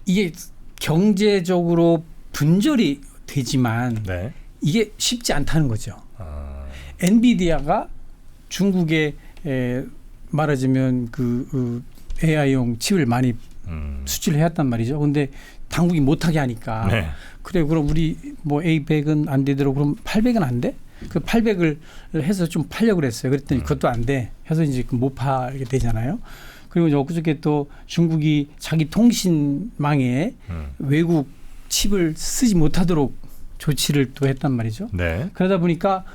이게 경제적으로 분절이 되지만 네. 이게 쉽지 않다는 거죠. 엔비디아가 중국에 말하자면 그 AI용 칩을 많이 수출을 해왔단 말이죠. 그런데 당국이 못하게 하니까 네. 그래 그럼 우리 뭐 A100은 안 되더라고 그럼 800은 안 돼? 그 800을 해서 좀 팔려고 그랬어요. 그랬더니 그것도 안 돼. 해서 이제 못 팔게 되잖아요. 그리고 엊그저께 또 중국이 자기 통신망에 외국 칩을 쓰지 못하도록 조치를 또 했단 말이죠. 네. 그러다 보니까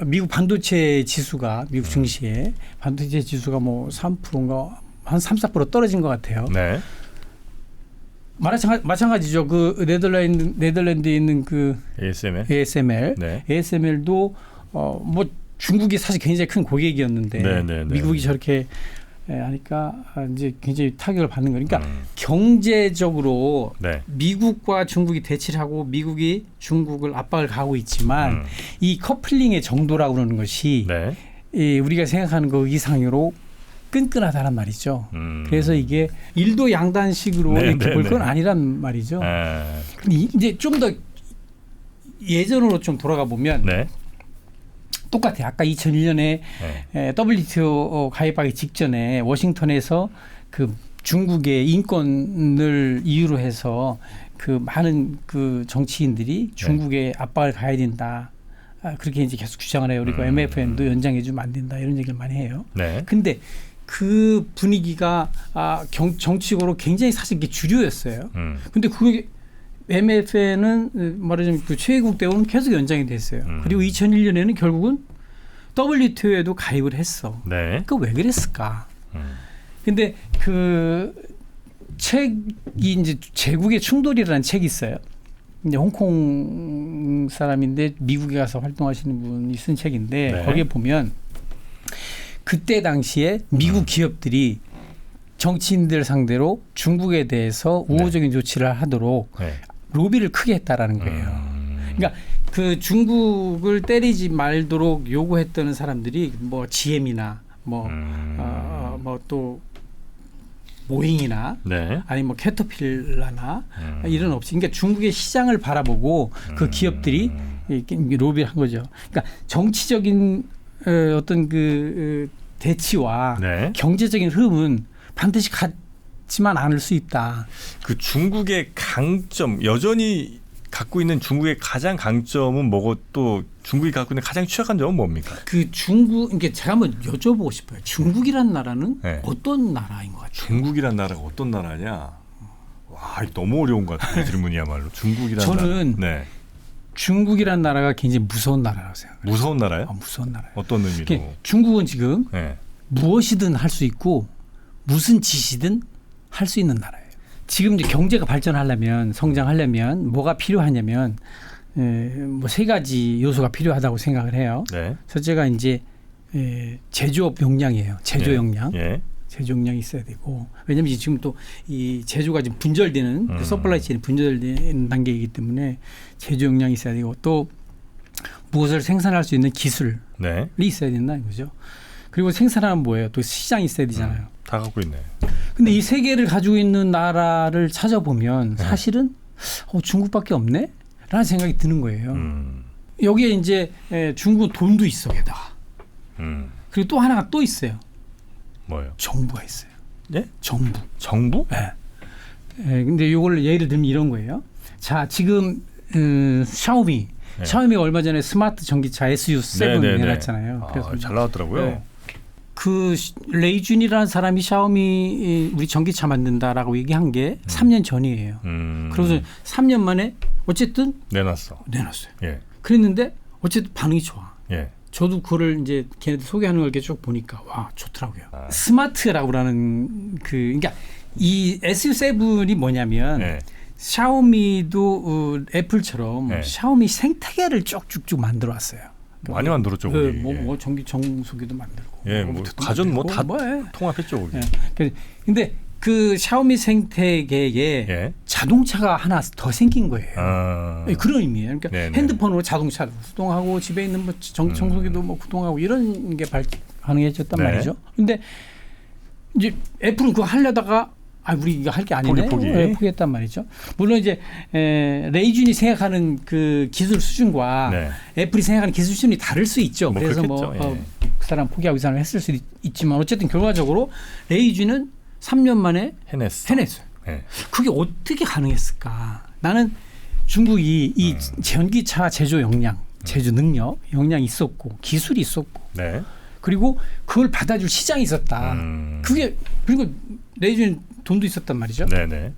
미국 반도체 지수가 미국 증시에 반도체 지수가 뭐 3%인가 한 3~4% 떨어진 것 같아요. 네. 마찬가지죠. 그 네덜란드에 있는 그 ASML. 네. ASML도 뭐 중국이 사실 굉장히 큰 고객이었는데 네. 미국이 저렇게 하니까 이제 굉장히 타격을 받는 거니까 경제적으로 네. 미국과 중국이 대치를 하고 미국이 중국을 압박을 가하고 있지만 이 커플링의 정도라고 그러는 것이 네. 우리가 생각하는 그 이상으로 끈끈하다란 말이죠. 그래서 이게 일도 양단식으로 네, 이렇게 네, 볼 건 네. 아니란 말이죠. 근데 이제 좀 더 예전으로 좀 돌아가 보면 네. 똑같아요. 아까 2001년에 WTO 가입하기 직전에 워싱턴에서 그 중국의 인권을 이유로 해서 그 많은 그 정치인들이 중국에 압박을 가야 된다. 그렇게 이제 계속 주장을 해요. 그리고 MFN도 연장해 주면 안 된다. 이런 얘기를 많이 해요. 네. 근데 그 분위기가 정치적으로 굉장히 사실 이게 주류였어요. 근데 그게 MFN은 말하자면 그 최애국 대우는 계속 연장이 됐어요. 그리고 2001년에는 결국은 WTO에도 가입을 했어. 네. 그 왜 그랬을까? 근데 그 책이 이제 제국의 충돌이라는 책이 있어요. 이제 홍콩 사람인데 미국에 가서 활동하시는 분이 쓴 책인데 네. 거기에 보면 그때 당시에 미국 기업들이 정치인들 상대로 중국에 대해서 우호적인 조치를 하도록 로비를 크게 했다라는 거예요. 그러니까 그 중국을 때리지 말도록 요구했던 사람들이 뭐 GM이나 뭐 또 모잉이나 네. 아니 뭐 캐터필라나 이런 없이 그러니까 중국의 시장을 바라보고 그 기업들이 로비를 한 거죠. 그러니까 정치적인 어떤 그 대치와 네. 경제적인 흐름은 반드시 같지만 않을 수 있다. 그 중국의 강점 여전히 갖고 있는 중국의 가장 강점은 뭐고 또 중국이 갖고 있는 가장 취약한 점은 뭡니까? 그 중국 이게 제가 한번 여쭤보고 싶어요. 중국이란 나라는 네. 어떤 나라인 것 같아요? 중국이란 나라가 어떤 나라냐? 와, 너무 어려운 것 같아요. 질문이야말로. 중국이란 저는 나라. 네. 중국이란 나라가 굉장히 무서운 나라라고 생각해요. 무서운 나라요? 무서운 나라예요. 어떤 의미로? 중국은 지금 네. 무엇이든 할 수 있고 무슨 짓이든 할 수 있는 나라예요. 지금 이제 경제가 발전하려면 성장하려면 뭐가 필요하냐면 뭐 세 가지 요소가 필요하다고 생각을 해요. 네. 첫째가 이제 제조업 역량이에요. 제조 역량. 예. 제조 역량이 있어야 되고 왜냐하면 지금 또 이 제조가 지금 분절되는 그 서플라이 체인이 분절되는 단계이기 때문에 제조 역량이 있어야 되고 또 무엇을 생산할 수 있는 기술이 네. 있어야 된다는 거죠. 그리고 생산하면 뭐예요? 또 시장이 있어야 되잖아요. 다 갖고 있네. 근데 이 세 개를 가지고 있는 나라를 찾아보면 사실은 중국밖에 없네? 라는 생각이 드는 거예요. 여기에 이제 중국은 돈도 있어 게다가. 그리고 또 하나가 또 있어요. 뭐요? 정부가 있어요. 예? 정부. 정부? 네. 근데 이걸 예를 들면 이런 거예요. 자, 지금 샤오미. 네. 샤오미가 얼마 전에 스마트 전기차 SU7 내놨잖아요. 그래서 잘 나왔더라고요. 네. 그 레이준이라는 사람이 샤오미 우리 전기차 만든다라고 얘기한 게 3년 전이에요. 그래서 3년 만에 어쨌든 내놨어요. 예. 그랬는데 어쨌든 반응이 좋아. 예. 저도 그거를 이제 걔네들 소개하는 걸 이렇게 쭉 보니까 와 좋더라고요. 스마트라고 하는 그러니까 이 SU7이 뭐냐면 예. 샤오미도 애플처럼 네. 샤오미 생태계를 쭉쭉쭉 만들어 왔어요. 많이 만들었죠. 거기. 뭐 전기 정수기도 만들고. 예, 뭐 가전 뭐 다 통합했죠. 거기. 예. 근데 그 샤오미 생태계에 예. 자동차가 하나 더 생긴 거예요. 예, 그런 의미예요. 그러니까 네네. 핸드폰으로 자동차도 구동하고 집에 있는 뭐 전기 정수기도 뭐 구동하고 이런 게 가능해졌단 네. 말이죠. 근데 이제 애플은 그거 하려다가 우리 이거 할 게 아니네. 포기했단 말이죠. 물론 이제 레이준이 생각하는 그 기술 수준과 네. 애플이 생각하는 기술 수준이 다를 수 있죠. 뭐 그래서 그렇겠죠. 그 사람 포기하고 이 사람 했을 수 있지만 어쨌든 결과적으로 레이준은 3년 만에 해냈어요. 네. 그게 어떻게 가능했을까? 나는 중국이 이 전기차 제조 역량, 제조 능력, 역량이 있었고 기술이 있었고 네. 그리고 그걸 받아줄 시장이 있었다. 그게 그리고 레이준 돈도 있었단 말이죠. 네네.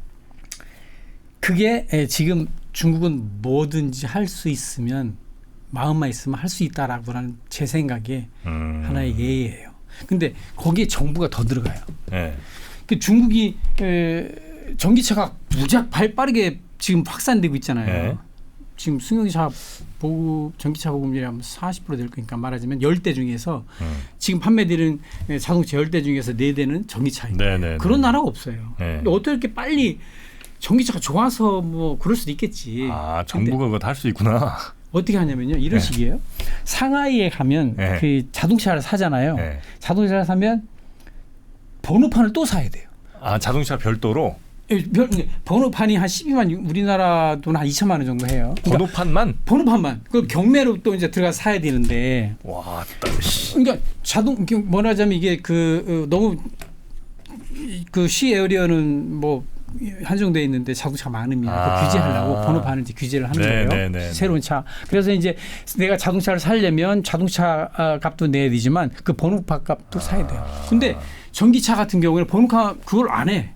그게 지금 중국은 뭐든지 할 수 있으면 마음만 있으면 할 수 있다라고 하는 제 생각에 하나의 예예요. 근데 거기에 정부가 더 들어가요. 네. 그 중국이 전기차가 무작 빠르게 지금 확산되고 있잖아요. 네. 지금 전기차 보급률이 한 40%될 거니까 말하자면 10대 중에서 지금 판매되는 자동차 10대 중에서 4대는 전기차예요. 네네. 그런 나라가 없어요. 네. 근데 어떻게 이렇게 빨리 전기차가 좋아서 뭐 그럴 수도 있겠지. 정부가 그거 다 할 수 있구나. 어떻게 하냐면요. 이런 네. 식이에요. 상하이에 가면 네. 그 자동차를 사잖아요. 네. 자동차를 사면 번호판을 또 사야 돼요. 자동차 별도로? 번호판이 한 12만 우리나라 돈 한 2천만 원 정도 해요. 그러니까 번호판만. 그 경매로 또 이제 들어가서 사야 되는데. 와, 그러니까 뭐라자면 이게 너무 그 시 에어리어는 뭐 한정돼 있는데 자동차가 많으면 그 규제하려고 번호판을 이제 규제를 하는 거예요. 네네네. 새로운 차. 그래서 이제 내가 자동차를 살려면 자동차 값도 내야 되지만 그 번호판 값도 사야 돼요. 근데 전기차 같은 경우에는 번호판 그걸 안 해.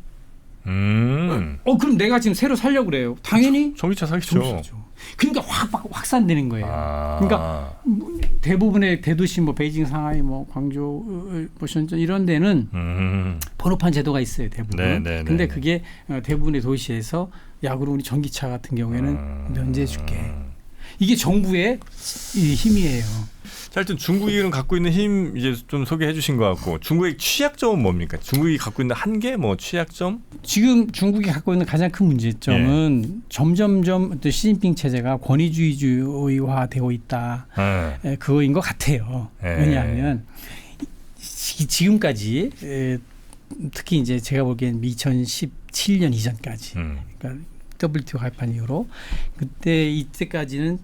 그럼 내가 지금 새로 살려고 그래요. 당연히 전기차 사겠죠. 그러니까 확산되는 거예요. 그러니까 대부분의 대도시 뭐 베이징, 상하이, 뭐 광주, 뭐 shenzhen 이런 데는 번호판 제도가 있어요. 대부분. 근데 그게 대부분의 도시에서 그럼 우리 전기차 같은 경우에는 면제해 줄게. 이게 정부의 힘이에요. 자, 일단 중국이 갖고 있는 힘 이제 좀 소개해 주신 것 같고 중국의 취약점은 뭡니까? 중국이 갖고 있는 한계 취약점? 지금 중국이 갖고 있는 가장 큰 문제점은 점점점 또 시진핑 체제가 권위주의화되고 있다. 그거인 것 같아요. 왜냐하면 지금까지 특히 이제 제가 보기엔 2017년 이전까지 그러니까 WTO 가입한 이후로 이때까지는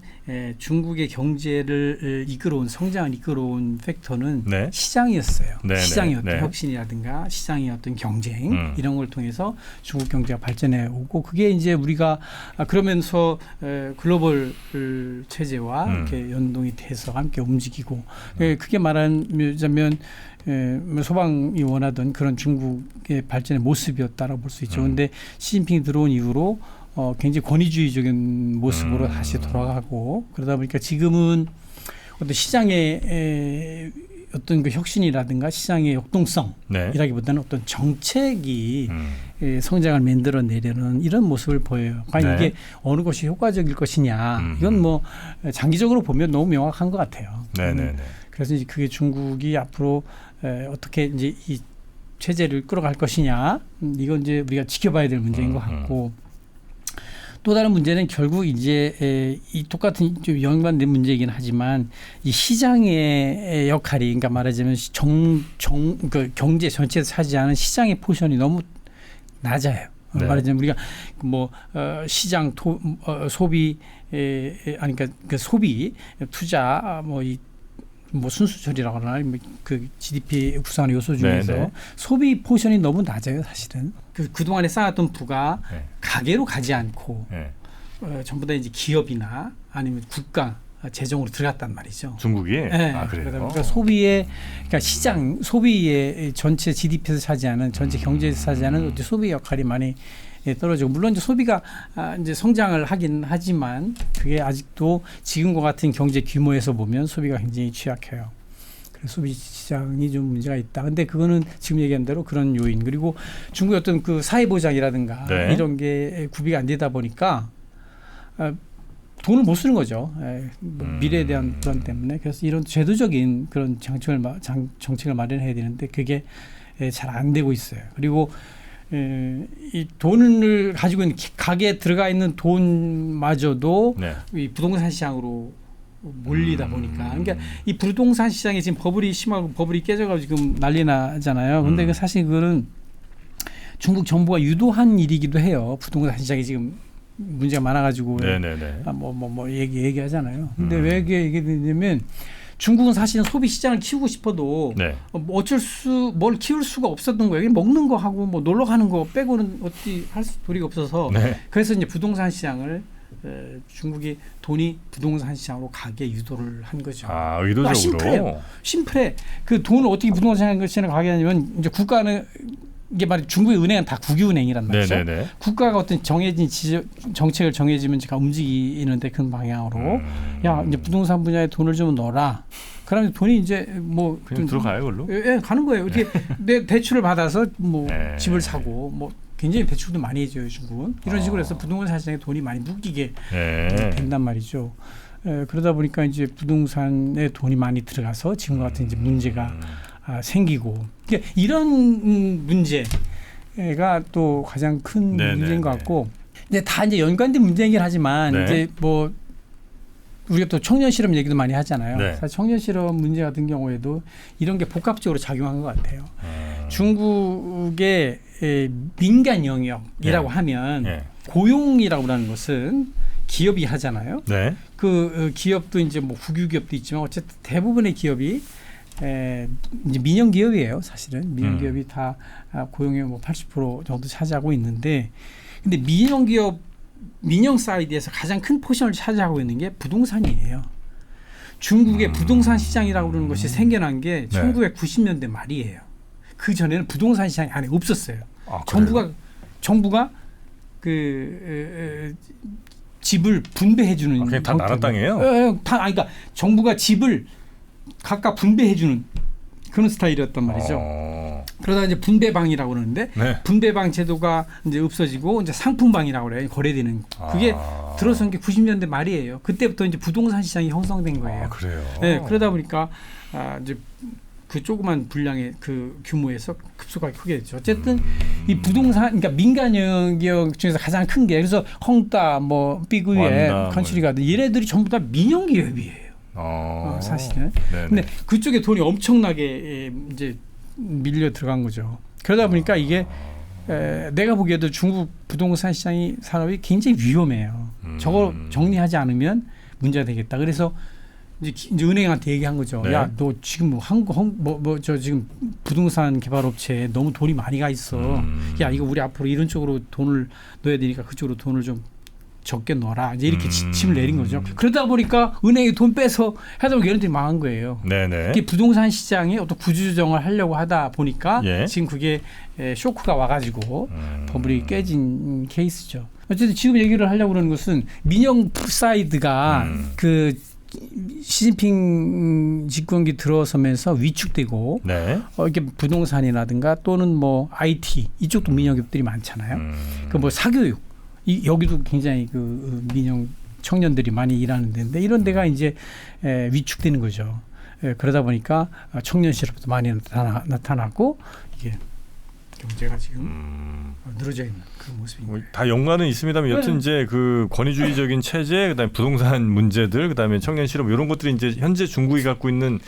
중국의 경제를 성장을 이끌어온 팩터는 시장이었어요. 시장의 어떤 혁신이라든가 시장의 어떤 경쟁 이런 걸 통해서 중국 경제가 발전해 오고 그게 이제 우리가 그러면서 글로벌 체제와 이렇게 연동이 돼서 함께 움직이고 그게 말하자면 소방이 원하던 그런 중국의 발전의 모습이었다라고 볼 수 있죠. 그런데 시진핑이 들어온 이후로 굉장히 권위주의적인 모습으로 다시 돌아가고 그러다 보니까 지금은 어떤 시장의 어떤 그 혁신이라든가 시장의 역동성이라기보다는 어떤 정책이 성장을 만들어내려는 이런 모습을 보여요. 과연 이게 어느 것이 효과적일 것이냐 이건 뭐 장기적으로 보면 너무 명확한 것 같아요. 그래서 이제 그게 중국이 앞으로 어떻게 이제 이 체제를 끌어갈 것이냐 이건 이제 우리가 지켜봐야 될 문제인 것 같고 또 다른 문제는 결국 이제 이 똑같은 좀 연관된 문제이긴 하지만 이 시장의 역할이 그러니까 말하자면 그 경제 전체에서 차지하는 시장의 포션이 너무 낮아요. 말하자면 우리가 뭐 시장 소비 그러니까 그 소비 투자 뭐 이 뭐 순수철이라고 하나 그 GDP 구성하는 요소 중에서 네네. 소비 포션이 너무 낮아요, 사실은. 그동안에 쌓았던 부가 네. 가계로 가지 않고 네. 전부 다 이제 기업이나 아니면 국가 재정으로 들어갔단 말이죠. 중국이? 네. 아, 그래요? 그러니까 소비의 그러니까 시장 소비의 전체 GDP에서 차지하는 전체 경제에서 차지하는 소비 역할이 많이 떨어지고 물론 이제 소비가 이제 성장을 하긴 하지만 그게 아직도 지금과 같은 경제 규모에서 보면 소비가 굉장히 취약해요. 그래서 소비 시장이 좀 문제가 있다. 근데 그거는 지금 얘기한 대로 그런 요인 그리고 중국의 어떤 그 사회 보장이라든가 네. 이런 게 구비가 안 되다 보니까 돈을 못 쓰는 거죠. 뭐 미래에 대한 불안 때문에. 그래서 이런 제도적인 그런 정책을 마련해야 되는데 그게 잘 안 되고 있어요. 그리고 이 돈을 가지고 있는 가게에 들어가 있는 돈마저도 네. 이 부동산 시장으로 몰리다 보니까 그러니까 이 부동산 시장에 지금 버블이 심하고 버블이 깨져가지고 지금 난리 나잖아요. 근데 그 사실 그거는 중국 정부가 유도한 일이기도 해요. 부동산 시장이 지금 문제가 많아가지고 뭐 얘기하잖아요. 근데 왜 이게 얘기되냐면 중국은 사실은 소비 시장을 키우고 싶어도 네. 뭘 키울 수가 없었던 거예요. 먹는 거 하고 뭐 놀러 가는 거 빼고는 어떻게 할 도리가 없어서 네. 그래서 이제 부동산 시장을 중국이 돈이 부동산 시장으로 가게 유도를 한 거죠. 아, 의도적으로. 심플해. 그 돈을 어떻게 부동산 시장으로 가게 하냐면 이제 국가는 이게 말이 중국의 은행은 다 국유은행이란 말이죠. 네네네. 국가가 어떤 정해진 정책을 정해지면 제가 움직이는데 그 방향으로 야 이제 부동산 분야에 돈을 좀 넣어라. 그러면 돈이 이제 뭐 그냥 들어가요, 그걸로? 예, 가는 거예요. 어떻게 내 대출을 받아서 뭐 네. 집을 사고 뭐 굉장히 대출도 많이 해줘요 중국은. 이런 식으로 해서 부동산 시장에 돈이 많이 묶이게 된단 말이죠. 그러다 보니까 이제 부동산에 돈이 많이 들어가서 지금과 같은 이제 문제가 생기고 그러니까 이런 문제가 또 가장 큰 문제인 것 같고 근데 다 이제 연관된 문제이긴 하지만 네. 이제 뭐 우리가 또 청년 실업 얘기도 많이 하잖아요. 네. 사실 청년 실업 문제 같은 경우에도 이런 게 복합적으로 작용한 것 같아요. 중국의 민간 영역이라고 하면 고용이라고 하는 것은 기업이 하잖아요. 네. 그 기업도 이제 뭐 국유 기업도 있지만 어쨌든 대부분의 기업이 이제 민영 기업이에요. 사실은 민영 기업이 다 고용의 뭐 80% 정도 차지하고 있는데, 근데 민영 사이드에서 가장 큰 포션을 차지하고 있는 게 부동산이에요. 중국의 부동산 시장이라고 그러는 것이 생겨난 게 1990년대 말이에요. 그 전에는 부동산 시장이 안에 없었어요. 아, 정부가 그 집을 분배해주는 그냥 다 나라 땅이에요? 그러니까 정부가 집을 각각 분배해주는 그런 스타일이었단 말이죠. 그러다 이제 분배방이라고 그러는데 분배방 제도가 이제 없어지고 이제 상품방이라고 그래요. 거래되는 그게 들어선 게 90년대 말이에요. 그때부터 이제 부동산 시장이 형성된 거예요. 그래요. 네, 그러다 보니까 이제 그 조그만 분량의 그 규모에서 급속하게 크게 됐죠. 어쨌든 이 부동산, 그러니까 민간 영역 중에서 가장 큰 게 그래서 헝따, 뭐 삐그에, 컨츄리가든 얘네들이 전부 다 민영 기업이에요. 사실은. 근데 그쪽에 돈이 엄청나게 이제 밀려 들어간 거죠. 그러다 보니까 이게 내가 보기에도 중국 부동산 시장이 산업이 굉장히 위험해요. 저거 정리하지 않으면 문제가 되겠다. 그래서 이제 은행한테 얘기한 거죠. 야, 너 지금 저 지금 부동산 개발업체에 너무 돈이 많이 가 있어. 야, 이거 우리 앞으로 이런 쪽으로 돈을 넣어야 되니까 그쪽으로 돈을 좀 적게 넣어라. 이제 이렇게 지침을 내린 거죠. 그러다 보니까 은행이 돈 빼서 하다 보니까 얘네들이 망한 거예요. 그게 부동산 시장에 어떤 구조조정을 하려고 하다 보니까 지금 그게 쇼크가 와가지고 버블이 깨진 케이스죠. 어쨌든 지금 얘기를 하려고 그러는 것은 민영 사이드가 그 시진핑 집권기 들어서면서 위축되고 이렇게 부동산이라든가 또는 뭐 IT 이쪽도 민영기업들이 많잖아요. 그 뭐 사교육 여기도 굉장히 그 민영 청년들이 많이 일하는 데인데 이런 데가 이제 위축되는 거죠. 그러다 보니까 청년 실업도 많이 나타났고 이게 경제가 지금 늘어져 있는 그런 모습입니다. 다 연관은 있습니다만 여튼 이제 그 권위주의적인 체제, 그다음에 부동산 문제들, 그다음에 청년 실업 이런 것들이 이제 현재 중국이 갖고 있는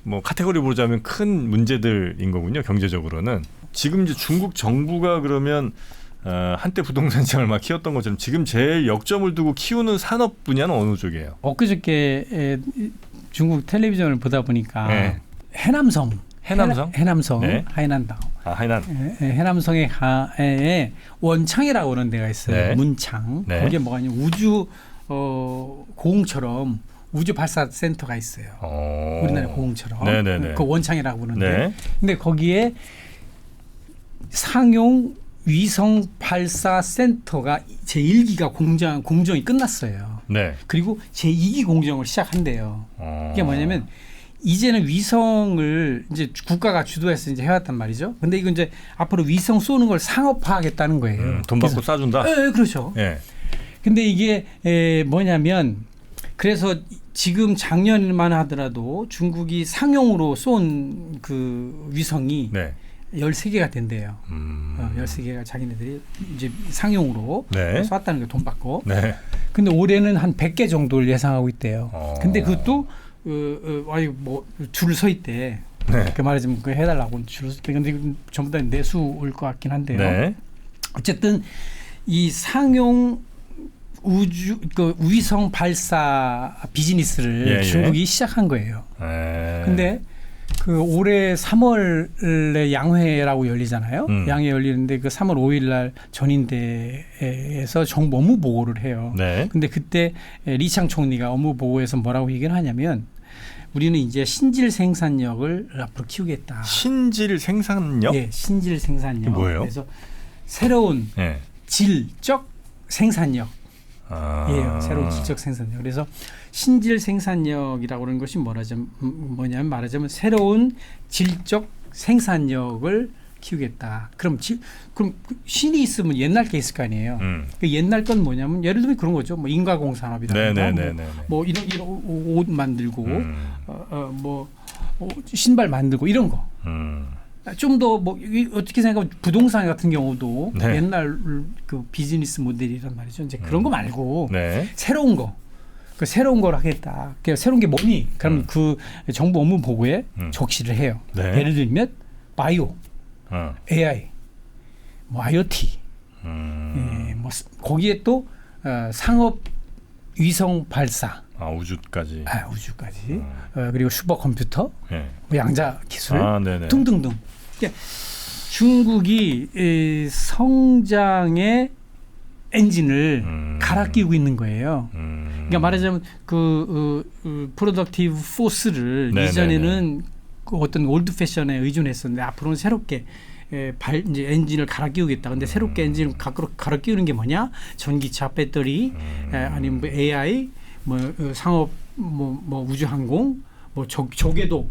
뭐 카테고리 보자면 큰 문제들인 거군요. 경제적으로는 지금 이제 중국 정부가 그러면 한때 부동산 시장을 막 키웠던 것처럼 지금 제일 역점을 두고 키우는 산업 분야는 어느 쪽이에요? 엊그저께 중국 텔레비전을 보다 보니까 네. 해남성, 네. 하이난다오. 하이난. 해남성의 가에 원창이라고 하는 데가 있어요. 네. 문창. 네. 거기에 뭐가 있냐면 우주 고흥처럼 우주 발사 센터가 있어요. 우리나라 고흥처럼. 네네네. 그 원창이라고 부르는데. 네. 근데 거기에 상용 위성 발사 센터가 제1기가 공정이 끝났어요. 네. 그리고 제2기 공정을 시작한대요. 이게 뭐냐면 이제는 위성을 이제 국가가 주도해서 이제 해왔단 말이죠. 근데 이거 이제 앞으로 위성 쏘는 걸 상업화하겠다는 거예요. 돈 받고 쏴준다. 네, 그렇죠. 네. 근데 이게 뭐냐면 그래서 지금 작년만 하더라도 중국이 상용으로 쏜 그 위성이 네. 13개가 된대요. 13개가 자기네들이 이제 상용으로 네. 쐈다는 거 돈 받고. 네. 근데 올해는 한 100개 정도를 예상하고 있대요. 근데 그것도 줄 서 있대. 네. 그 말하자면 그 해달라고 줄 서 있대. 근데 이건 전부 다 내수일 것 같긴 한데요. 네. 어쨌든 이 상용 우주 그 위성 발사 비즈니스를 중국이 시작한 거예요. 근데 그 올해 3월에 양회라고 열리잖아요. 양회 열리는데 그 3월 5일 날 전인대에서 정부 업무 보고를 해요. 네. 근데 그때 리창 총리가 업무 보고에서 뭐라고 얘기를 하냐면 우리는 이제 신질 생산력을 앞으로 키우겠다. 신질 생산력? 네, 신질 생산력. 뭐예요? 그래서 새로운 네. 질적 생산력. 예요. 새로운 질적 생산력. 그래서 신질 생산력이라고 하는 것이 뭐냐면 말하자면 새로운 질적 생산력을 키우겠다. 그럼 신이 있으면 옛날 게 있을 거 아니에요. 그 옛날 건 뭐냐면 예를 들면 그런 거죠. 뭐 인가공산업이라든가 뭐 이런 옷 만들고 뭐 신발 만들고 이런 거. 좀 더 뭐 어떻게 생각하면 부동산 같은 경우도 네. 옛날 그 비즈니스 모델이란 말이죠. 이제 그런 거 말고 네. 새로운 거. 그 새로운 걸 하겠다. 그 새로운 게 뭐니? 그럼 그 정부 업무 보고에 적시를 해요. 네. 예를 들면 바이오, AI, 뭐 IoT, 예, 뭐 거기에 또 상업 위성 발사, 우주까지, 우주까지, 그리고 슈퍼컴퓨터, 네. 뭐 양자 기술 등등등. 그러니까 중국이 성장의 엔진을 갈아 끼우고 있는 거예요. 그러니까 말하자면 프로덕티브 포스를 이전에는 그 어떤 올드 패션에 의존했었는데 앞으로는 새롭게 이제 엔진을 갈아 끼우겠다. 근데 새롭게 엔진을 갈아 끼우는 게 뭐냐? 전기차, 배터리, 아니면 뭐 AI, 뭐 상업, 뭐 우주항공, 뭐 조궤도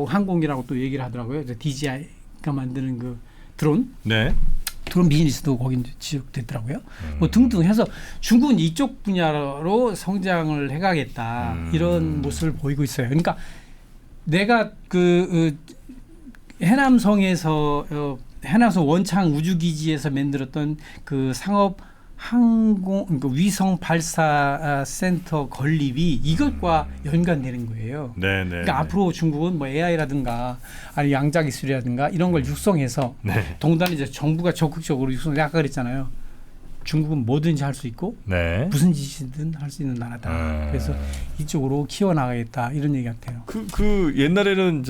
항공이라고 또 얘기를 하더라고요. DJI가 만드는 그 드론. 네. 드론 비즈니스도 거기 지역됐더라고요. 뭐 등등 해서 중국은 이쪽 분야로 성장을 해가겠다 이런 모습을 보이고 있어요. 그러니까 내가 해남성에서 원창 우주기지에서 만들었던 그 상업 항공 위성 발사 센터 건립이 이것과 연관되는 거예요. 네, 네. 그러니까 앞으로 중국은 뭐 AI라든가 아니 양자 기술이라든가 이런 걸 육성해서 동단에 이제 정부가 적극적으로 육성을 아까 그랬잖아요. 중국은 뭐든지 할 수 있고 무슨 짓이든 할 수 있는 나라다. 그래서 이쪽으로 키워나가겠다 이런 얘기 같아요. 그 옛날에는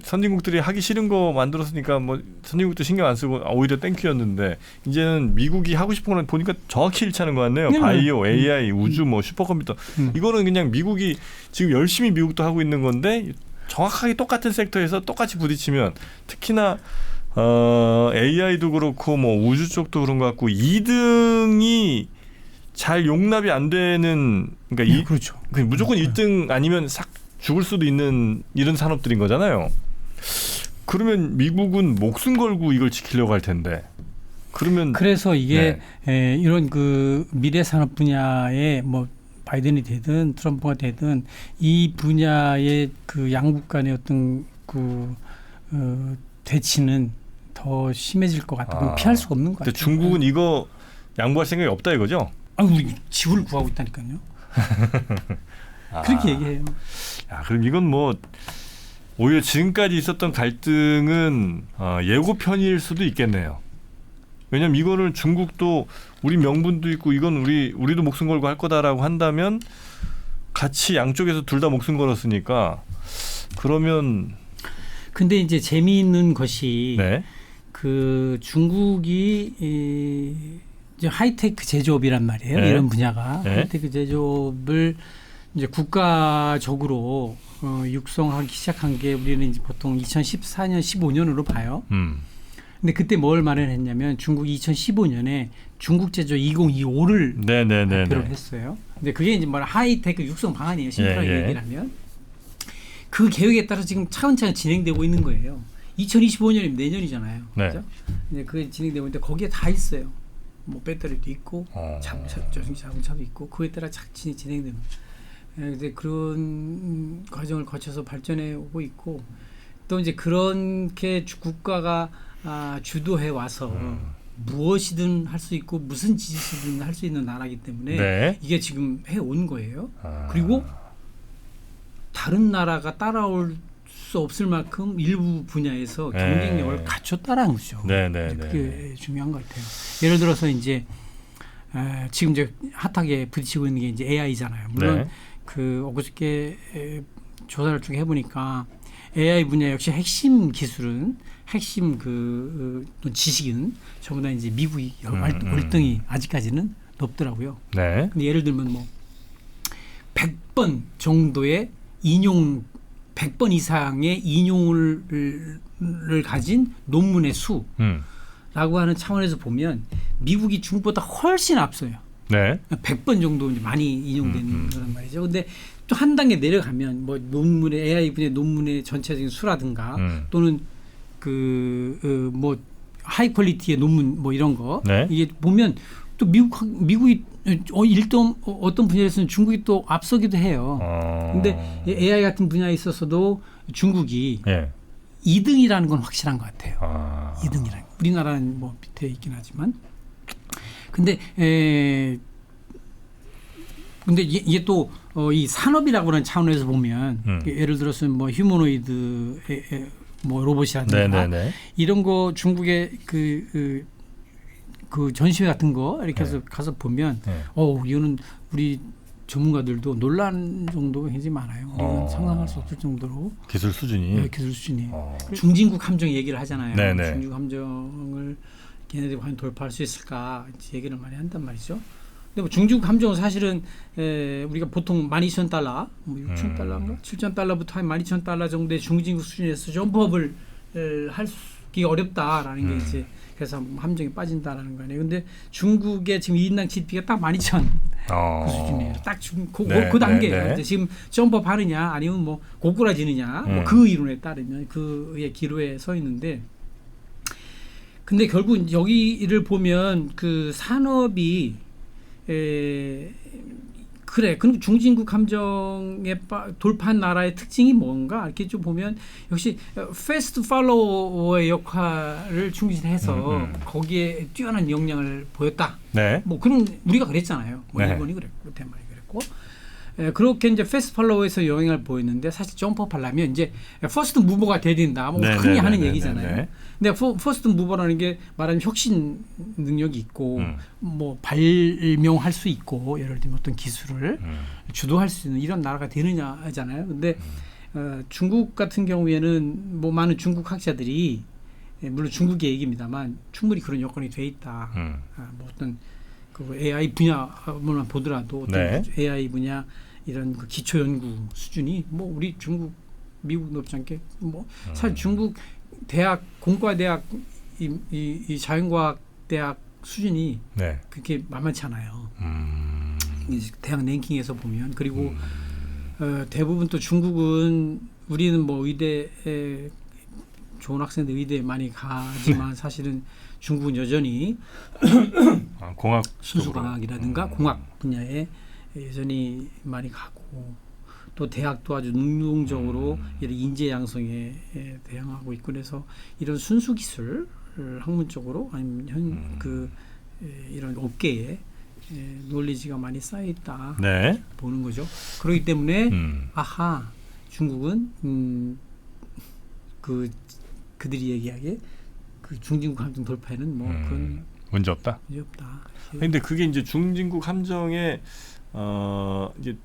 선진국들이 하기 싫은 거 만들었으니까 뭐 선진국도 신경 안 쓰고 오히려 땡큐였는데 이제는 미국이 하고 싶은 거는 보니까 정확히 일치하는 것 같네요. 바이오, AI, 우주, 뭐 슈퍼컴퓨터 이거는 그냥 미국이 지금 열심히 미국도 하고 있는 건데 정확하게 똑같은 섹터에서 똑같이 부딪히면 특히나 AI도 그렇고 뭐 우주 쪽도 그런 것 같고 2등이 잘 용납이 안 되는 그러니까 그렇죠. 무조건 1등 아니면 싹 죽을 수도 있는 이런 산업들인 거잖아요. 그러면 미국은 목숨 걸고 이걸 지키려고 할 텐데. 그래서 이게 이런 그 미래 산업 분야에 뭐 바이든이 되든 트럼프가 되든 이 분야의 그 양국 간의 어떤 대치는 더 심해질 것 같다. 피할 수가 없는 것 같아요. 근데 중국은 이거 양보할 생각이 없다 이거죠? 우리 지구를 구하고 있다니까요. 그렇게 얘기해요. 그럼 이건 뭐 오히려 지금까지 있었던 갈등은 예고편일 수도 있겠네요. 왜냐하면 이거는 중국도 우리 명분도 있고 이건 우리도 목숨 걸고 할 거다라고 한다면 같이 양쪽에서 둘 다 목숨 걸었으니까 그러면 근데 이제 재미있는 것이 네. 그 중국이 이제 하이테크 제조업이란 말이에요. 네. 이런 분야가 네. 하이테크 제조업을 이제 국가적으로 육성하기 시작한 게 우리는 이제 보통 2014년, 15년으로 봐요. 근데 그때 뭘 마련했냐면 중국이 2015년에 중국 제조 2025를 발표를 했어요. 근데 그게 이제 뭐 하이테크 육성 방안이에요. 심플하게 얘기를 하면. 그 계획에 따라 지금 차근차근 진행되고 있는 거예요. 2025년이면 내년이잖아요. 네. 그렇죠? 근데 그게 진행되고 있는데 거기에 다 있어요. 뭐 배터리도 있고 자동차도 있고 그에 따라 착진이 진행되는. 근데 그런 과정을 거쳐서 발전해 오고 있고 또 이제 그렇게 국가가 주도해 와서 무엇이든 할 수 있고 무슨 짓이든 할 수 있는 나라이기 때문에 네. 이게 지금 해 온 거예요. 그리고 다른 나라가 따라올 수 없을 만큼 일부 분야에서 경쟁력을 갖췄다라는 거죠. 그게 중요한 것 같아요. 예를 들어서 이제 지금 이제 핫하게 부딪히고 있는 게 이제 AI잖아요. 물론 그 엊그저께 조사를 쭉 해보니까 AI 분야 역시 핵심 기술은 핵심 지식은 전부 다 이제 미국이 월등히 아직까지는 높더라고요. 근데 예를 들면 뭐 100번 정도의 100번 이상의 인용을 가진 논문의 수라고 하는 차원에서 보면 미국이 중국보다 훨씬 앞서요. 100번 정도 많이 인용되는 그런 말이죠. 근데 또 한 단계 내려가면 뭐 논문의 AI 분야 논문의 전체적인 수라든가 또는 뭐 하이 퀄리티의 논문 뭐 이런 거 이게 보면 또 미국이 어떤 분야에서는 중국이 또 앞서기도 해요. 근데 AI 같은 분야에 있어서도 중국이 2등이라는 건 확실한 것 같아요. 2등이라는. 우리나라는 뭐 밑에 있긴 하지만. 근데 이게 또 이 산업이라고 하는 차원에서 보면 예를 들어서 뭐 휴머노이드 뭐 로봇이라든가 이런 거 중국의 그 전시회 같은 거 이렇게 해서 가서 보면 이거는 우리 전문가들도 놀란 정도가 굉장히 많아요. 우리는 상상할 수 없을 정도로 기술 수준이 중진국 함정 얘기를 하잖아요. 중진국 함정을 걔네들이 과연 돌파할 수 있을까 얘기를 많이 한단 말이죠. 근데 뭐 중진국 함정은 사실은 우리가 보통 12,000달러, 뭐 6,000달러인가 7,000달러부터 한 12,000달러 정도의 중진국 수준에서 점프업을 하기 어렵다라는 게 이제 그래서 함정이 빠진다라는 거 아니에요. 근데 중국의 지금 1인당 GDP가 딱 12,000 그 수준이에요. 딱 그 단계예요. 지금 점프업 하느냐 아니면 뭐 고꾸라지느냐 뭐 그 이론에 따르면 그의 기로에 서 있는데 근데 결국 여기를 보면 그 산업이 그래. 그럼 중진국 함정에 돌파한 나라의 특징이 뭔가 이렇게 좀 보면 역시 패스트 팔로워의 역할을 충실해서 거기에 뛰어난 역량을 보였다. 뭐 그런 우리가 그랬잖아요. 뭐 일본이 그랬고 대만이 그랬고. 그렇게 이제 패스트 팔로워에서 영향을 보였는데 사실 점프하려면 이제 퍼스트 무버가 돼야 된다. 뭐 흔히 하는 얘기잖아요. 근데 퍼스트 무버라는 게 말하면 혁신 능력이 있고 뭐 발명할 수 있고 예를 들면 어떤 기술을 주도할 수 있는 이런 나라가 되느냐잖아요. 근데 중국 같은 경우에는 뭐 많은 중국 학자들이 물론 중국의 얘기입니다만 충분히 그런 여건이 돼 있다. 뭐 어떤 그 AI 분야만 보더라도 어떤 AI 분야 이런 그 기초 연구 수준이 뭐 우리 중국 미국 높지 않게 뭐 사실 중국 대학 공과 대학 이 자연과학 대학 수준이 그렇게 만만치 않아요. 대학 랭킹에서 보면 그리고 대부분 또 중국은 우리는 뭐 의대에 좋은 학생들 의대에 많이 가지만 사실은 중국은 여전히 공학 순수과학이라든가 공학 분야에 여전히 많이 가고 또 대학도 아주 능동적으로 이런 인재 양성에 대응하고 있고 그래서 이런 순수 기술 학문적으로 아니면 이런 업계에 논리지가 많이 쌓여 있다 보는 거죠. 그렇기 때문에 아하 중국은 그들이 얘기하기에 그 중진국 함정 돌파에는 뭐 그건 문제 없다. 문제 없다. 그런데 그게 이제 중진국 함정의 이제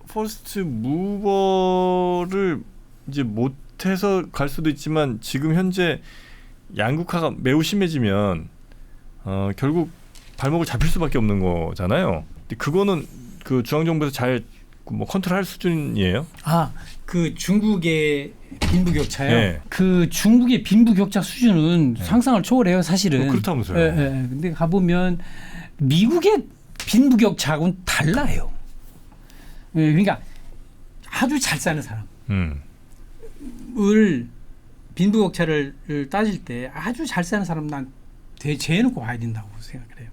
퍼스트 무버를 이제 못해서 갈 수도 있지만 지금 현재 양극화가 매우 심해지면 결국 발목을 잡힐 수밖에 없는 거잖아요. 근데 그거는 그 중앙정부에서 잘 뭐 컨트롤할 수준이에요? 그 중국의 빈부격차요. 네. 그 중국의 빈부격차 수준은 네. 상상을 초월해요, 사실은. 그렇다면서요. 근데 가보면 미국의 빈부격차하고는 달라요. 그러니까 아주 잘 사는 사람을 빈부격차를 따질 때 아주 잘 사는 사람 난 제해놓고 봐야 된다고 생각을 해요.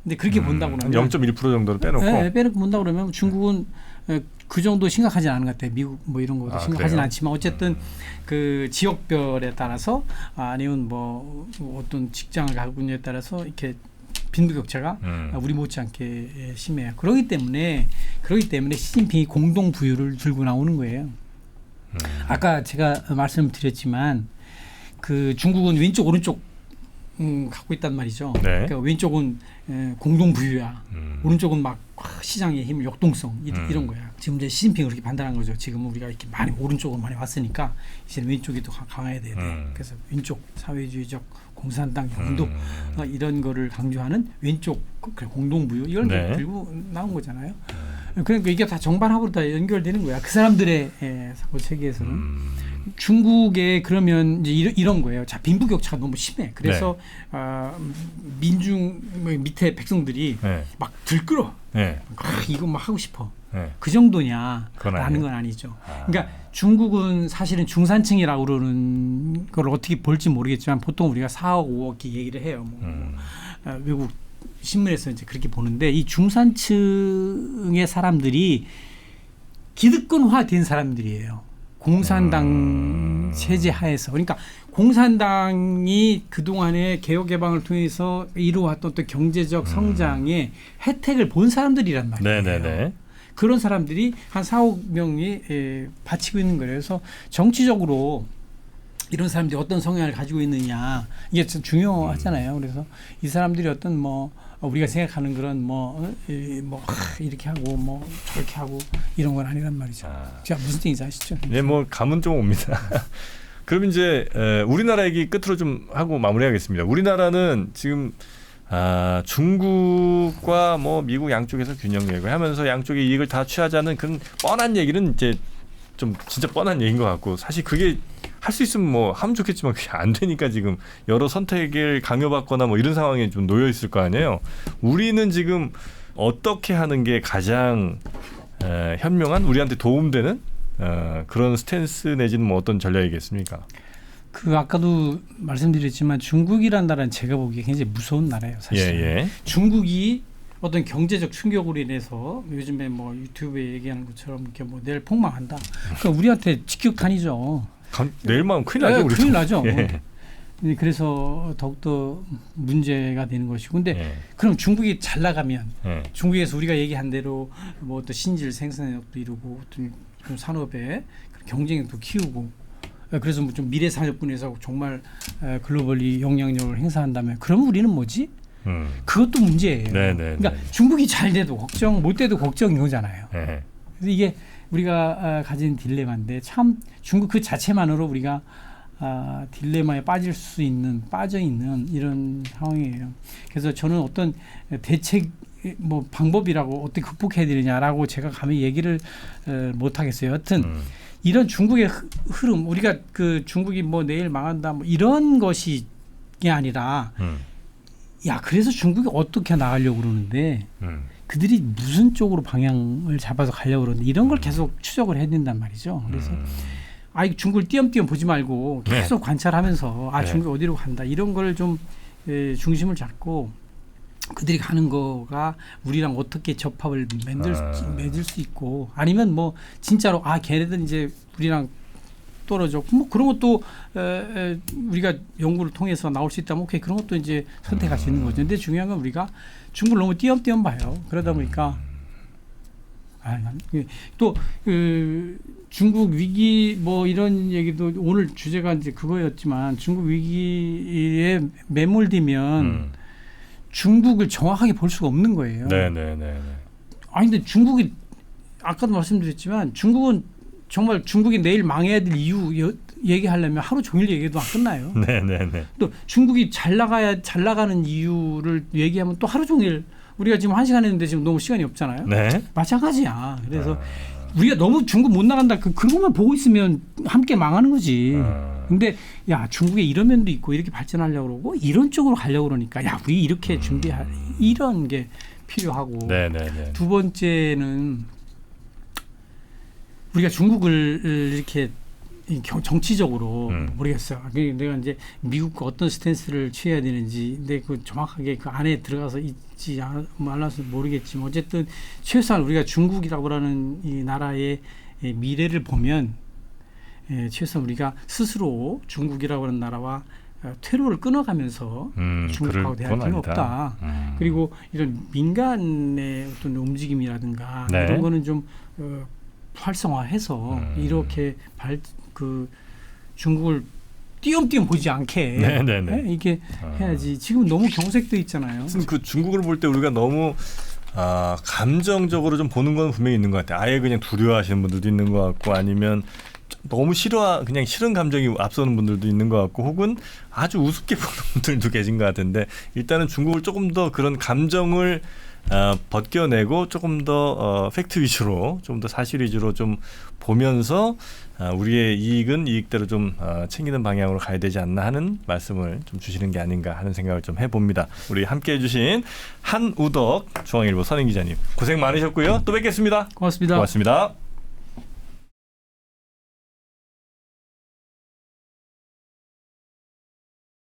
근데 그렇게 본다고 그러면 0.1% 정도를 빼놓고 빼놓고 본다고 그러면 중국은 그 정도 심각하지 않은 것 같아요. 미국 뭐 이런 것도 심각하진 그래요? 않지만 어쨌든 그 지역별에 따라서 아니면 뭐 어떤 직장을 가고 있느냐에 따라서 이렇게 빈부격차가 우리 못지않게 심해요. 그렇기 때문에 시진핑이 공동 부유를 들고 나오는 거예요. 아까 제가 말씀드렸지만 그 중국은 왼쪽 오른쪽 갖고 있단 말이죠. 네. 그러니까 왼쪽은 공동 부유야. 오른쪽은 막 시장의 힘, 역동성 이런 거야. 지금 이제 시진핑이 그렇게 판단한 거죠. 지금 우리가 이렇게 많이 오른쪽으로 많이 왔으니까 이제 왼쪽이 더 강해야 돼. 그래서 왼쪽 사회주의적 공산당 영도 이런 거를 강조하는 왼쪽 공동 부유 이걸 네. 들고 나온 거잖아요. 그러니까 이게 다 정반합으로 다 연결되는 거야. 그 사람들의 사고 체계에서는. 중국에 그러면 이제 이런 거예요. 자, 빈부격차가 너무 심해. 그래서 민중 밑에 백성들이 네. 막 들끓어. 네. 이거 막 하고 싶어. 네. 그 정도냐라는 아니에요. 건 아니죠. 그러니까 중국은 사실은 중산층이라고 그러는 걸 어떻게 볼지 모르겠지만 보통 우리가 4억, 5억 얘기를 해요. 외국 신문에서 이제 그렇게 보는데 이 중산층의 사람들이 기득권화된 사람들이에요. 공산당 체제 하에서. 그러니까 공산당이 그동안의 개혁 개방을 통해서 이루어왔던 또 경제적 성장의 혜택을 본 사람들이란 말이에요. 네네네. 그런 사람들이 한 4억 명이 바치고 있는 거예요. 그래서 정치적으로 이런 사람들이 어떤 성향을 가지고 있느냐 이게 좀 중요하잖아요. 그래서 이 사람들이 어떤 뭐 우리가 생각하는 그런 이렇게 하고 뭐 저렇게 하고 이런 건 아니란 말이죠. 제가 무슨 뜻인지 아시죠? 네, 뭐 감은 좀 옵니다. 그럼 이제 우리나라 얘기 끝으로 좀 하고 마무리하겠습니다. 우리나라는 지금 중국과 뭐 미국 양쪽에서 균형 유지하면서 양쪽의 이익을 다 취하자는 그런 뻔한 얘기는 이제 좀 진짜 뻔한 얘기인 것 같고 사실 그게 할 수 있으면 뭐 하면 좋겠지만 그게 안 되니까 지금 여러 선택을 강요받거나 뭐 이런 상황에 좀 놓여 있을 거 아니에요. 우리는 지금 어떻게 하는 게 가장 현명한 우리한테 도움되는 그런 스탠스 내지는 뭐 어떤 전략이겠습니까? 아까도 말씀드렸지만 중국이라는 나라는 제가 보기에 굉장히 무서운 나라예요, 사실. 예. 중국이 어떤 경제적 충격으로 인해서 요즘에 뭐 유튜브에 얘기하는 것처럼 이렇게 뭐 내일 폭망한다. 그러니까 우리한테 직격탄이죠. 내일만 큰일 나죠. 큰일 나죠. 예. 그래서 더욱더 문제가 되는 것이고, 근데 그럼 중국이 잘 나가면 중국에서 우리가 얘기한 대로 뭐 또 신질 생산력도 이루고 어떤 산업의 경쟁력도 키우고, 그래서 뭐 좀 미래 산업분에서 정말 글로벌리 영향력을 행사한다면, 그럼 우리는 뭐지? 그것도 문제예요. 그러니까 중국이 잘 돼도 걱정, 못 돼도 걱정인 거잖아요. 그래서 이게 우리가 가진 딜레마인데 참 중국 그 자체만으로 우리가 딜레마에 빠져 있는 이런 상황이에요. 그래서 저는 어떤 대책 뭐 방법이라고 어떻게 극복해야 되느냐라고 제가 감히 얘기를 못 하겠어요. 여하튼 이런 중국의 흐름, 우리가 그 중국이 뭐 내일 망한다 뭐 이런 것이 아니라 야, 그래서 중국이 어떻게 나가려고 그러는데 그들이 무슨 쪽으로 방향을 잡아서 가려고 그러는데 이런 걸 계속 추적을 해야 된단 말이죠. 그래서 중국을 띄엄띄엄 보지 말고 계속 관찰하면서 중국이 어디로 간다 이런 걸 좀 중심을 잡고 그들이 가는 거가 우리랑 어떻게 접합을 맺을 수 있고, 아니면 뭐 진짜로 걔네들 이제 우리랑 떨어져 뭐 그런 것도 우리가 연구를 통해서 나올 수 있다면 오케이, 그런 것도 이제 선택할 수 있는 거죠. 근데 중요한 건 우리가 중국을 너무 띄엄띄엄 봐요. 그러다 보니까 또 중국 위기 뭐 이런 얘기도 오늘 주제가 이제 그거였지만, 중국 위기에 매몰되면 중국을 정확하게 볼 수가 없는 거예요. 네네네. 근데 중국이 아까도 말씀드렸지만 중국은 정말 중국이 내일 망해야 될 이유 얘기하려면 하루 종일 얘기해도 안 끝나요. 네네네. 또 중국이 잘 나가는 이유를 얘기하면 또 하루 종일 우리가 지금 1시간 했는데 지금 너무 시간이 없잖아요. 네. 마찬가지야. 그래서 우리가 너무 중국 못 나간다 그것만 보고 있으면 함께 망하는 거지. 근데 야 중국에 이런 면도 있고 이렇게 발전하려고 그러고 이런 쪽으로 가려고 그러니까 야 우리 이렇게 준비할 이런 게 필요하고 네네네. 두 번째는 우리가 중국을 이렇게 정치적으로 모르겠어요. 내가 이제 미국과 어떤 스탠스를 취해야 되는지, 근데 그 정확하게 그 안에 들어가서 있지 말라서 모르겠지만 어쨌든 최소한 우리가 중국이라고 하는 이 나라의 미래를 보면 최소한 우리가 스스로 중국이라고 하는 나라와 퇴로를 끊어가면서 중국하고 대할 필요는 없다. 그리고 이런 민간의 어떤 움직임이라든가 네. 이런 거는 좀 활성화해서 이렇게 중국을 띄엄띄엄 보지 않게 네네네. 이게 해야지. 지금 너무 경색돼 있잖아요. 무슨 그 중국을 볼 때 우리가 너무 감정적으로 좀 보는 건 분명히 있는 것 같아요. 아예 그냥 두려워하시는 분들도 있는 것 같고 아니면 너무 그냥 싫은 감정이 앞서는 분들도 있는 것 같고 혹은 아주 우습게 보는 분들도 계신 것 같은데 일단은 중국을 조금 더 그런 감정을 벗겨내고 조금 더 팩트 위주로 좀 더 사실 위주로 좀 보면서 우리의 이익은 이익대로 좀 챙기는 방향으로 가야 되지 않나 하는 말씀을 좀 주시는 게 아닌가 하는 생각을 좀 해봅니다. 우리 함께해 주신 한우덕 중앙일보 선임 기자님 고생 많으셨고요. 또 뵙겠습니다. 고맙습니다. 고맙습니다.